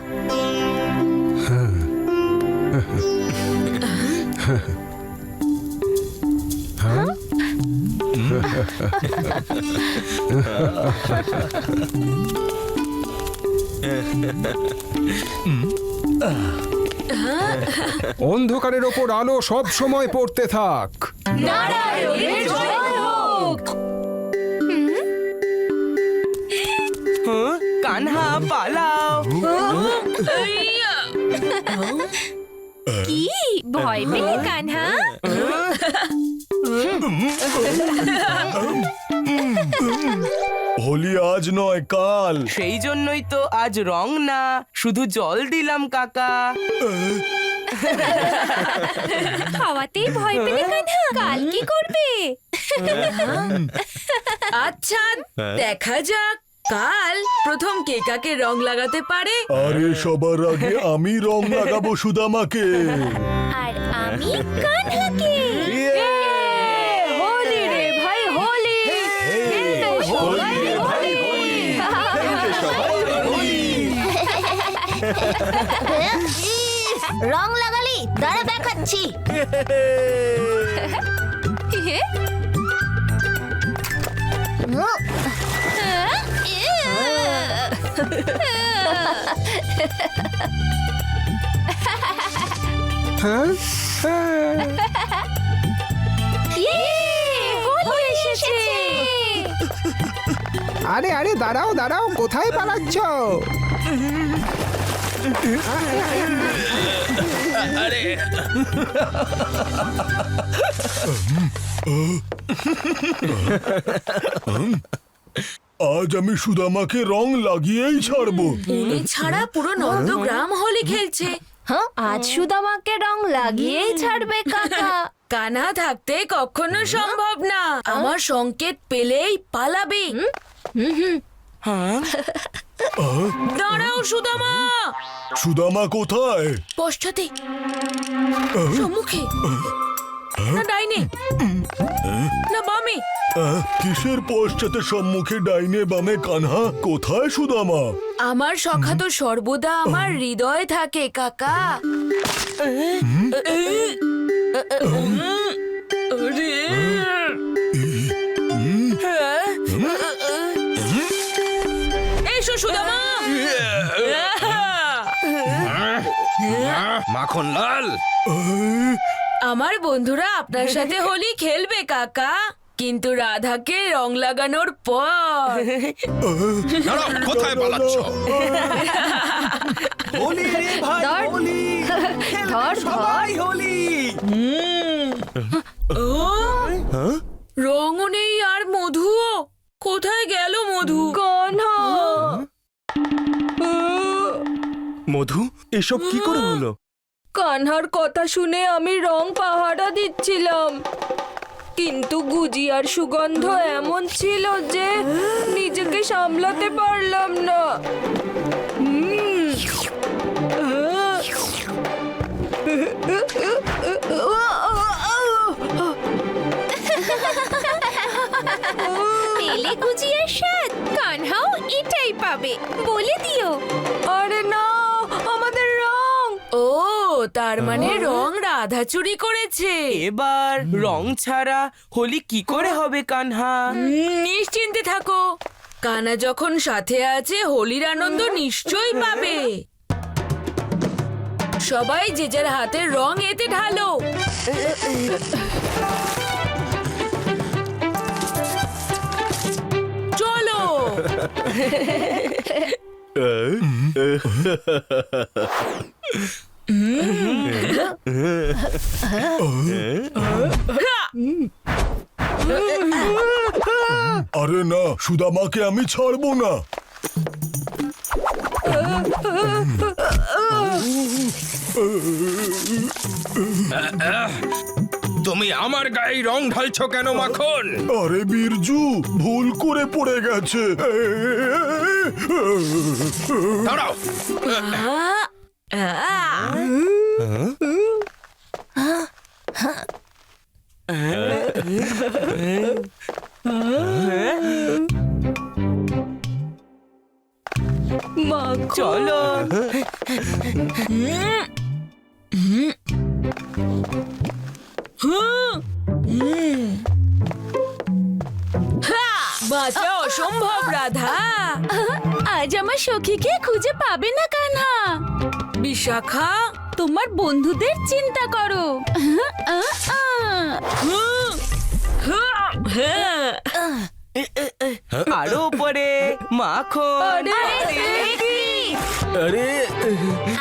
অন্ধকারের ওপর আলো সব সময় পড়তে থাক। নারায়ণের জয় হোক। কানহা পালাও। কি ভয় পেলে কানহা? হোলি আজ নয় কাল। সেই জন্যই তো আজ রং না, শুধু জল দিলাম কাকা। খাওয়াতেই ভয় পেলে কানহা, কাল কি করবে? আচ্ছা দেখা যাক কাল প্রথম কে কাকে রং লাগাতে পারে। আরে সবার আগে আমি রং লাগাবো সুদামাকে। আর আমি কানহাকে। হোলি রে ভাই হোলি, খেলবে সবাই হোলি। রং লাগালি দাঁড়া দেখাচ্ছি। আরে আরে দাঁড়াও দাঁড়াও, কোথায় পালাচ্ছ? আজ আমি সুদামাকে রং লাগিয়েই ছাড়বো। উনি ছাড়া পুরো নন্দগ্রাম হোলি খেলছে। আজ সুদামাকে রং লাগিয়েই ছাড়বে কাকা। কানা থাকতে কখনো সম্ভব না। আমার সংকেত পেলেই পালাবে। দাঁড়াও সুদামা। সুদামা কোথায়? পশ্চাতে, সম্মুখে, না ডাইনে, না বামে। কিসের পশ্চাতে সম্মুখে ডাইনে বামে কানহা? কোথায় সুদামা? আমার সখা তো সর্বদা আমার হৃদয়ে থাকে কাকা। এসো সুদামা। মাখন লাল, আমার বন্ধুরা আপনার সাথে হোলি খেলবে কাকা, কিন্তু রাধাকে রং লাগানোর পর। কোথায় পালাচ্ছ? হোলি রে ভাই হোলি, ধর সবাই হোলি। রঙও নেই আর মধুও। কোথায় গেল মধু? কানহা মধু এসব কি করে হলো? কানহার কথা শুনে আমি রং পাহারা দিচ্ছিলাম, কিন্তু গুজিয়ার সুগন্ধ এমন ছিল যে নিজেকে সামলাতে পারলাম না। পেলে গুজিয়ার স্বাদ, কানহাও এটাই পাবে, বলে দিও। আরে না, আমাদের রং! ও তার মানে রং রাধা চুরি করেছে। এবার রং ছাড়া হোলি কি করে হবে কানহা? নিশ্চিন্তে থাকো, কানা যখন সাথে আছে হোলির আনন্দ নিশ্চয়ই পাবে। সবাই যে যার হাতের রং এতে ঢালো। চলো। আরে না, সুদামাকে আমি ছাড়বো না। তুমি আমার গায়ে রং ঢালছো কেন মাখন? আরে বীরজু, ভুল করে পড়ে গেছে। দাঁড়াও। চলো। বাঁচা অসম্ভব রাধা। আজ আমার সখীকে খুঁজে পাবে না কানহা। বিশাখা, তোমার বন্ধুদের চিন্তা করো। আরো উপরে মাখন। আরে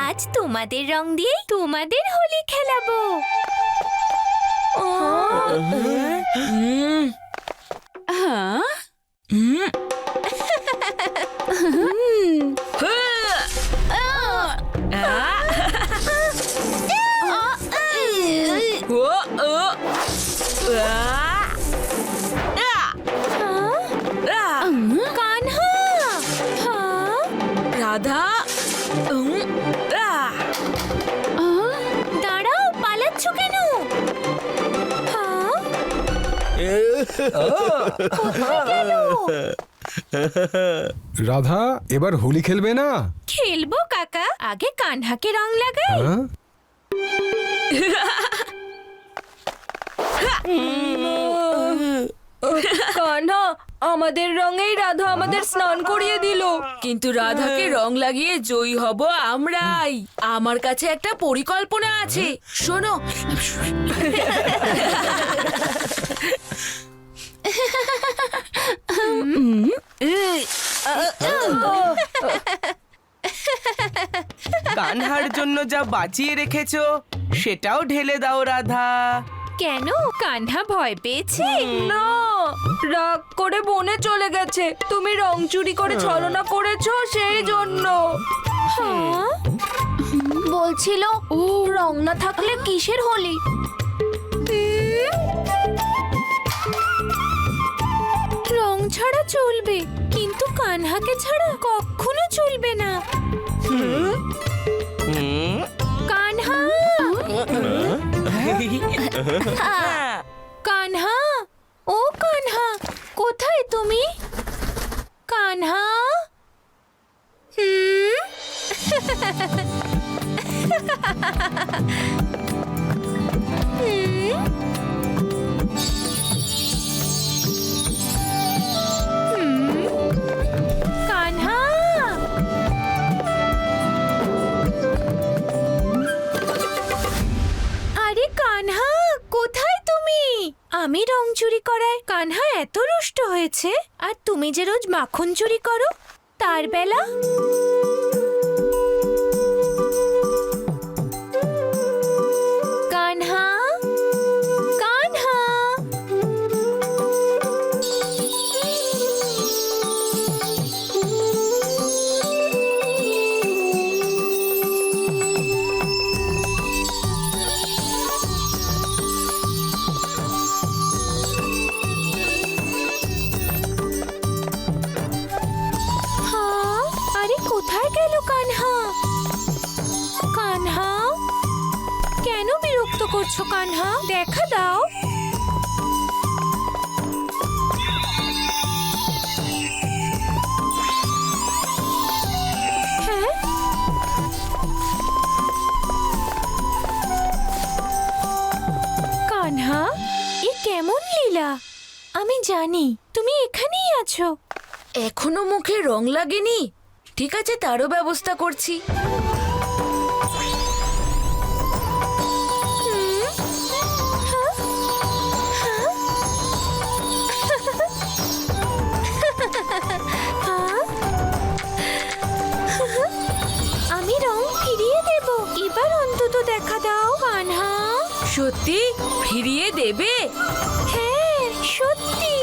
আজ তোমাদের রং দিয়ে তোমাদের হোলি খেলাবো। কানহা, রাধা, দাঁড়াও, পালাচ্ছ কেন? রাধা এবার হোলি খেলবে না? খেলবো কাকা, আগে কানহাকে রং লাগাই। হ্যাঁ? কানহা, আমাদের রঙেই রাধা আমাদের স্নান করিয়ে দিল। কিন্তু রাধাকে রং লাগিয়ে জয়ী হব আমরাই। আমার কাছে একটা পরিকল্পনা আছে, শোনো। কানহার জন্য যা বাঁচিয়ে রেখেছো সেটাও ঢেলে দাও রাধা। কেন, কানহা ভয় পেয়েছে? না, রাগ করে বনে চলে গেছে। তুমি রং চুরি করে ছলনা করেছো সেই জন্য। বলছিল রং না থাকলে কিসের হোলি? রং ছাড়া চলবে, কিন্তু কানহাকে ছাড়া কখনো চলবে না। কানহা, কানহা, ও কানহা, কোথায় তুমি? কানহা, কানহা, আরে কানহা, কোথায় তুমি? আমি রং চুরি করায় কানহা এত রুষ্ট হয়েছে, আর তুমি যে রোজ মাখন চুরি করো তার বেলা। কানহা, কানহা, কোথায় গেল কানহা? কানহা, কেন বিরক্ত করছো কানহা? দেখা দাও। হ্যাঁ, কানহা, এ কেমন লীলা? আমি জানি তুমি এখানেই আছো। এখনো মুখে রং লাগেনি? ঠিক আছে, তারও ব্যবস্থা করছি। আমি রং ফিরিয়ে দেব, এবার অন্তত দেখা দাও কানহা। সত্যি ফিরিয়ে দেবে? হ্যাঁ, সত্যি।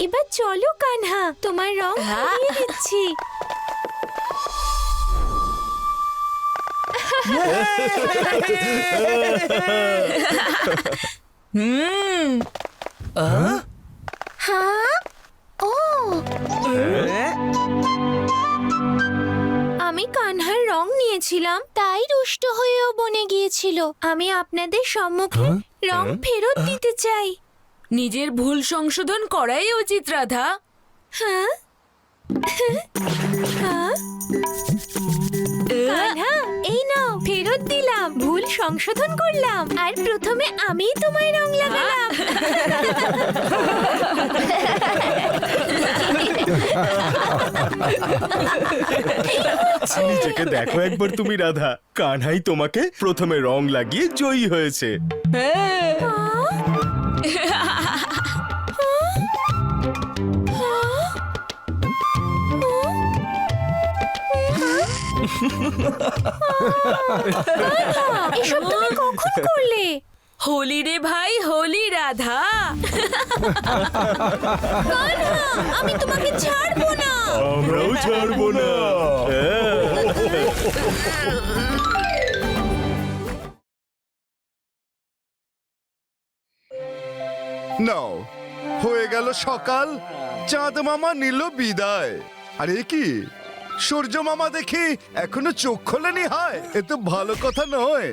এবার চলো কানহা, তোমার রং ফিরিয়ে দিচ্ছি। হ্যাঁ, ও আমি কানহার রং নিয়েছিলাম, তাই দুষ্ট হয়েও বনে গিয়েছিল। আমি আপনাদের সম্মুখে রং ফেরত দিতে চাই। নিজের ভুল সংশোধন করাই উচিত রাধা। হ্যাঁ, হ্যাঁ। কানহা, এই নাও, ফেরত দিলাম, ভুল সংশোধন করলাম, আর প্রথমে আমিই তোমায় রং লাগালাম। নিজেকে দেখো একবার তুমি রাধা, কানহাই তোমাকে প্রথমে রং লাগিয়ে জয়ী হয়েছে। এসব তুমি কখন করলে? হোলি রে ভাই, হোলি রাধা। কানহা, আমি তোমাকে ছাড়বো না। আমরাও ছাড়বো না। নাও, হয়ে গেল সকাল, চাঁদ মামা নিল বিদায়। আর এ কি, সূর্য মামা দেখি এখনো চোখ খোলেনি। হয় এ তো ভালো কথা নয়।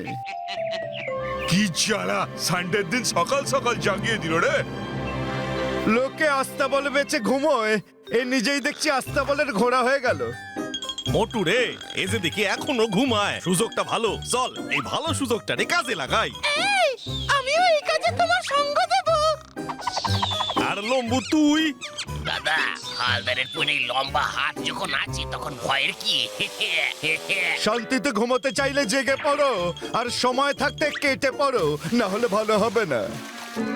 কি জ্বালা, সানডের দিন সকাল সকাল জাগিয়ে দিল রে। লোকে আস্তাবলে বেচে ঘুমোয়, এ নিজেই দেখছি আস্তাবলের ঘোড়া হয়ে গেল। মোটু রে, এই যে দেখি এখনো ঘুমায়, সুযোগটা ভালো, চল এই ভালো সুযোগটা রে কাজে লাগাই। আমিও এই কাজে তোমার সঙ্গ দেব। আর লম্বু তুই? দাদা, হালদারের পুনে লম্বা হাত যখন আছে তখন ভয়ের কি? শান্তিতে ঘুমোতে চাইলে জেগে পড়ো, আর সময় থাকতে কেটে পড়ো, না হলে ভালো হবে না।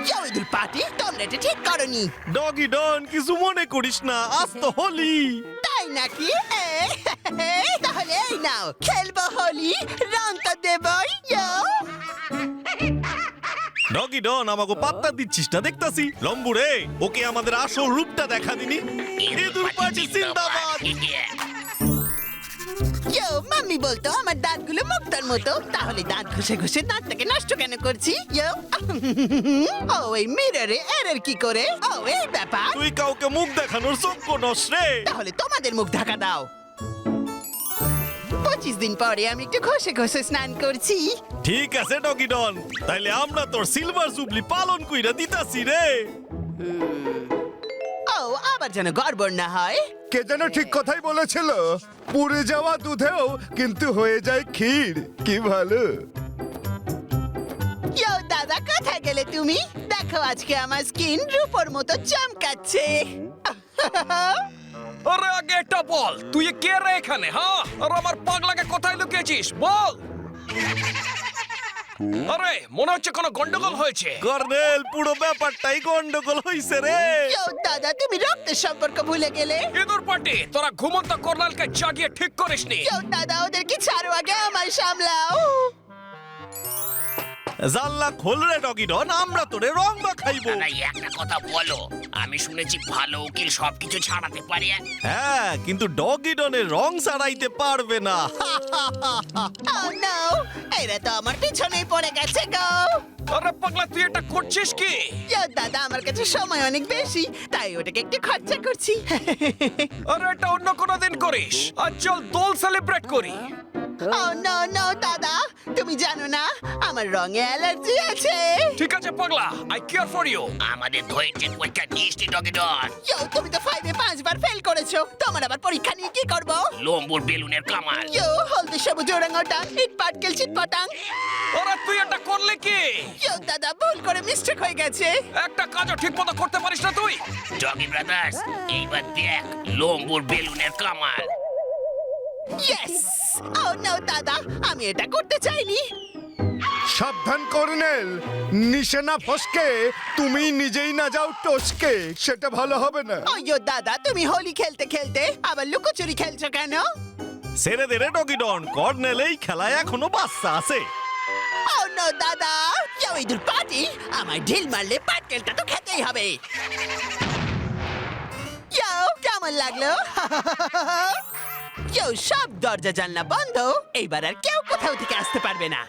চৌধুরী পার্টি তোমরা এটা ঠিক করনি। ডগি ডন, কিছু মনে করিস না, আজ তো হোলি। তাই নাকি? তাহলে এই নাও, খেলবো হোলি, রং তো দেবই। ডগি ডন, আমাকে পাত্তা দিচ্ছিস না দেখতাছি। লম্বু রে, ওকে আমাদের আসল রূপটা দেখা দিনি। ইঁদুর পার্টি জিন্দাবাদ। মাম্মি বলতো আমার দাঁতগুলো মুক্তার মতো, তাহলে দাঁত ঘষে ঘষে দাঁতটাকে নষ্ট কেন করছি? ও এই মিররে এরর কি করে? ও এই ব্যাপার। তুই কাউকে মুখ দেখানোর যোগ্য নস রে। তাহলে তোমাদের মুখ ঢাকা দাও। 25 দিন পরে আমি একটু ঘষে ঘষে স্নান করছি। ঠিক আছে ডগি ডন, তাইলে আমরা তোর সিলভার জুবলি পালন কইরা দিতাছি রে। ও আবার যেন গড়বড় না হয়। কে যেন ঠিক কথাই বলেছিল, পুড়ে যাওয়া দুধেও কিন্তু হয়ে যায় ক্ষীর। কি ভালো। দাদা, কোথায় গেলে তুমি? দেখো আজকে আমার স্কিন রূপোর মতো চমকাচ্ছে। আরে আগে এটা বল, তুই কে রে এখানে? হ্যাঁ, আর আমার পাগলাকে কোথায় লুকিয়েছিস বল। আরে মনে হচ্ছে কোনো গন্ডগোল হয়েছে। কর্নেল, পুরো ব্যাপারটাই গন্ডগোল হইছে রে। দাদা, তুমি রক্তের সম্পর্ক ভুলে গেলে। ইঁদুর পার্টি, তোরা ঘুমন্ত কর্নেলকে জাগিয়ে ঠিক করিসনি। দাদা, ওদেরকে ছাড়ো, আগে আমায় সামলাও। জানলা খোল রে ডগি ডন, আমরা তোরে রং মাখাইবো। একটা কথা বলো, আমি শুনেছি ভালো উকিল সবকিছু ছাড়াতে পারে। হ্যাঁ, কিন্তু ডগি ডনের রং ছাড়াইতে পারবে না। এরা তো আমার পিছনেই পড়ে গেছে গো। আরে পাগলা, তুই এটা করছিস কি? দাদা, আমার কাছে সময় অনেক বেশি, তাই ওটাকে একটু খরচা করছি। আরে এটা অন্য কোনো দিন করিস, আজ চল দোল সেলিব্রেট করি। নো দাদা, তুমি জানো না আমার রঙে অ্যালার্জি আছে। ঠিক আছে পাগলা, আই কেয়ার ফর ইউ। আমাদের ধৈর্যের পরীক্ষা নিষ্ঠি ডগি ডন। তুমি তো 5-এ 5 বার ফেল করেছো, তোমার আবার পরীক্ষা নিয়ে কি করব? লম্বুর বেলুনের কামাল। হলদে সবুজ ওরাংওটাং, ইট পাটকেল চিট পটাং। আরে তুই এটা করলে কি? দাদা, ভুল করে মিস্টেক হয়ে গেছে। একটা কাজও ঠিকমতো করতে পারিস না তুই। ডগি ব্রাদার্স, এইবার দেখ লম্বুর বেলুনের কামাল। ইয়েস! নো দাদা, আমি এটা করতে চাইনি। সাবধান কর্নেল, নিশানা ফসকে তুমি নিজেই না যাও টসকে, সেটা ভালো হবে না। দাদা, তুমি হোলি খেলতে খেলতে আবার লুকোচুরি খেলছো কেন? ছেড়ে দে রে ডগি ডন, কর্নেল এই খেলায় এখনো বাচ্চা আছে। নো দাদা, ইঁদুর পার্টি, আমায় ঢিল মারলে পাটকেলটা তো খেতেই হবে। কেমন লাগলো? সব দরজা জানলা বন্ধ, এইবার আর কেউ কোথাও থেকে আসতে পারবে না।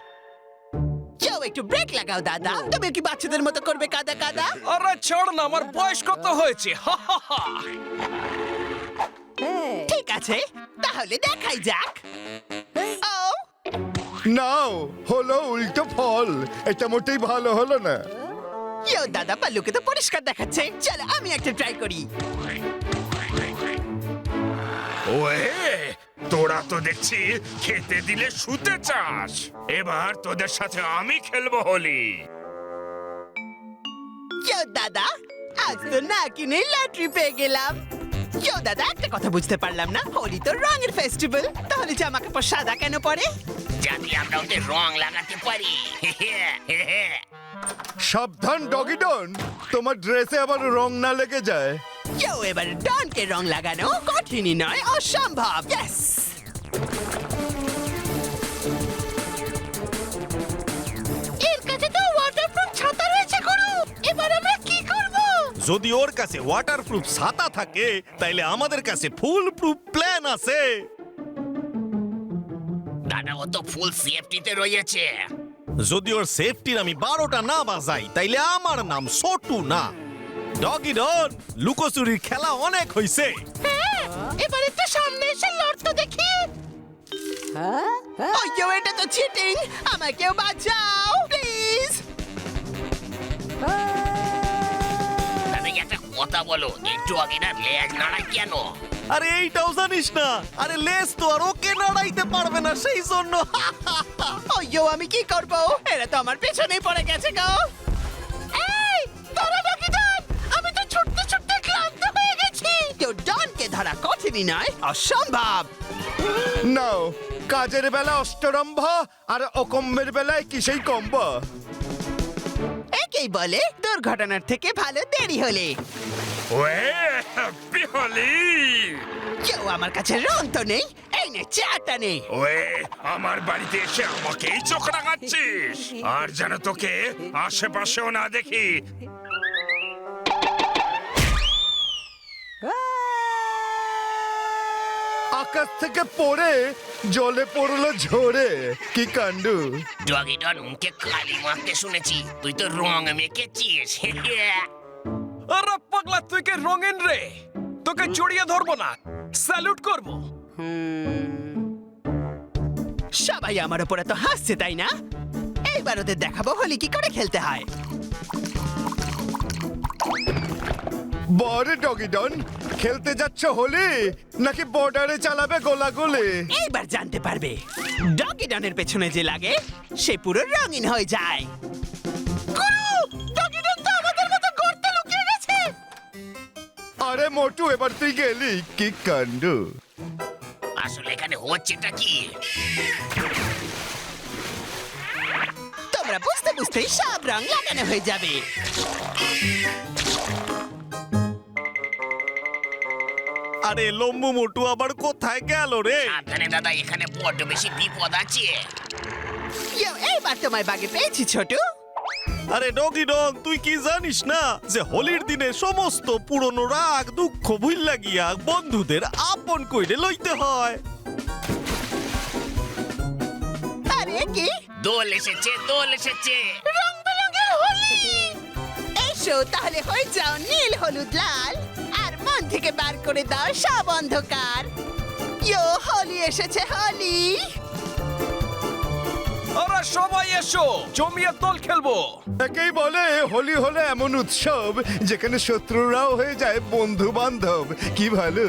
একটু ব্রেক লাগাও দাদা, তুমি কি বাচ্চাদের মতো করবে কাদা কাদা? আরে ছাড় না, আমার বয়স কত হয়েছে। ঠিক আছে, তাহলে দেখাই যাক। নাও, হলো উল্টো ফল, এটা মোটেই ভালো হলো না। দাদা, পাল্লুকে তো পরিষ্কার দেখাচ্ছে, চলো আমি একটা ট্রাই করি। ওয়ে, তোরা তো দেখছি খেতে দিলে শুতে চাস। এবার তোদের সাথে আমি খেলবো হোলি। দাদা, আজ তো না কিনে লটারি পেয়ে গেলাম। দাদা, একটা কথা বুঝতে পারলাম না, হোলি তো রঙের ফেস্টিভ্যাল, তাহলে জামা কাপড় সাদা কেন পরে? যাতে আমরা ওদের রং লাগাতে পারি। সাবধান ডগি ডন, তোমার ড্রেসে আবার রং না লেগে যায়। এবার ডনকে রং লাগানো কঠিনই নয়, অসম্ভব। ইয়েস! এর কাছে তো ওয়াটারপ্রুফ ছাতা রয়েছে গুরু, এবার আমরা কি করব? যদি ওর কাছে ওয়াটারপ্রুফ ছাতা থাকে, তাইলে আমাদের কাছে ফুল প্রুফ প্ল্যান আছে। দাদা, ও তো ফুল সেফটিতে রয়েছে। যদি ওর সেফটির আমি 12টা না বাজাই, তাইলে আমার নাম ছোটু না। ডগি ডন, লুকোচুরির খেলা অনেক হইছে। এবার একটু সামনে এসে লড়তো দেখি। এটা তো চিটিং, আমাকেও বাঁচাও প্লিজ। দাদা, একটা কথা বলো, একটু আগে না লেজ নাড়াই কেন? আরে এইটাও জানিস না? আরে লেস তো আর ওকে নাড়াইতে পারবে না, সেই জন্য। আমি কি করব? এরা তো আমার পেছনেই পড়ে গেছে গো। এই, ধরো ডগি ডন, আমি তো ছুটতে ছুটতে ক্লান্ত হয়ে গেছি। ডনকে ধরা কঠিনই নয়, অসম্ভব। নাও, কাজের বেলা অষ্টরম্ভা আর অকম্মের বেলায় কিসেই কম্বা। একেই বলে দুর্ঘটনার থেকে ভালো দেরি হলে। ওয়ে, হ্যাপি হোলি। আমার কাছে রং তো নেই, এই নে চাটা নেই। ওয়ে, আমার বাড়িতে এসে আমাকেই চোখ রাঙাচ্ছিস, আর যেন তোকে আশেপাশেও না দেখি। আকাশ থেকে পড়ে জলে পড়লো ঝরে, কি কাণ্ড। ডগি ডন, মুখে কালি মাখতে শুনেছি, তুই তো রং মেখেছিস। আরে পাগলা, তুই কে রঙিন রে? তোকে জড়িয়ে ধরবো না, স্যালুট করবো। সবাই আমার উপরে তো হাসছে, তাই না? এইবার ওদের দেখাবো হোলি কি করে খেলতে হয়। বড় ডগি ডন, খেলতে যাচ্ছ হোলি নাকি বর্ডারে চালাবে গোলাগুলি? এইবার জানতে পারবে, ডগি ডনের পেছনে যে লাগে সে পুরো রঙিন হয়ে যায়। গুরু, ডগি ডন তো আমাদের মতো গর্তে লুকিয়ে গেছে। আরে মোটু, এবার তুই গেলি, কি কাণ্ড। আসলে এখানে হচ্ছেটা কি? তোমরা বুঝতে বুঝতেই সব রং লাগানো হয়ে যাবে। আরে লম্বু মোটু আবার কোথায় গেল রে? সাবধানে দাদা, এখানে বড্ড বেশি বিপদ আছে। এইবার তোমায় বাগে পেয়েছি ছোটু। আরে ডগি ডগ, তুই কি জানিস না যে হোলির দিনে সমস্ত পুরনো রাগ দুঃখ ভুইল্লা গিয়া বন্ধুদের আপন কইরে লইতে হয়। আরে কি দোল এসেছে, দোল এসেছে। রং বেরঙের হোলি! এসো তাহলে হয়ে যাও নীল হলুদ লাল, আর মন থেকে বার করে দাও সব অন্ধকার। হোলি এসেছে, হোলি! ওরা সবাই এসো, জমিয়ে দোল খেলবো। একেই বলে হোলি হলো এমন উৎসব যেখানে শত্রুরাও হয়ে যায় বন্ধু বান্ধব। কি ভালো।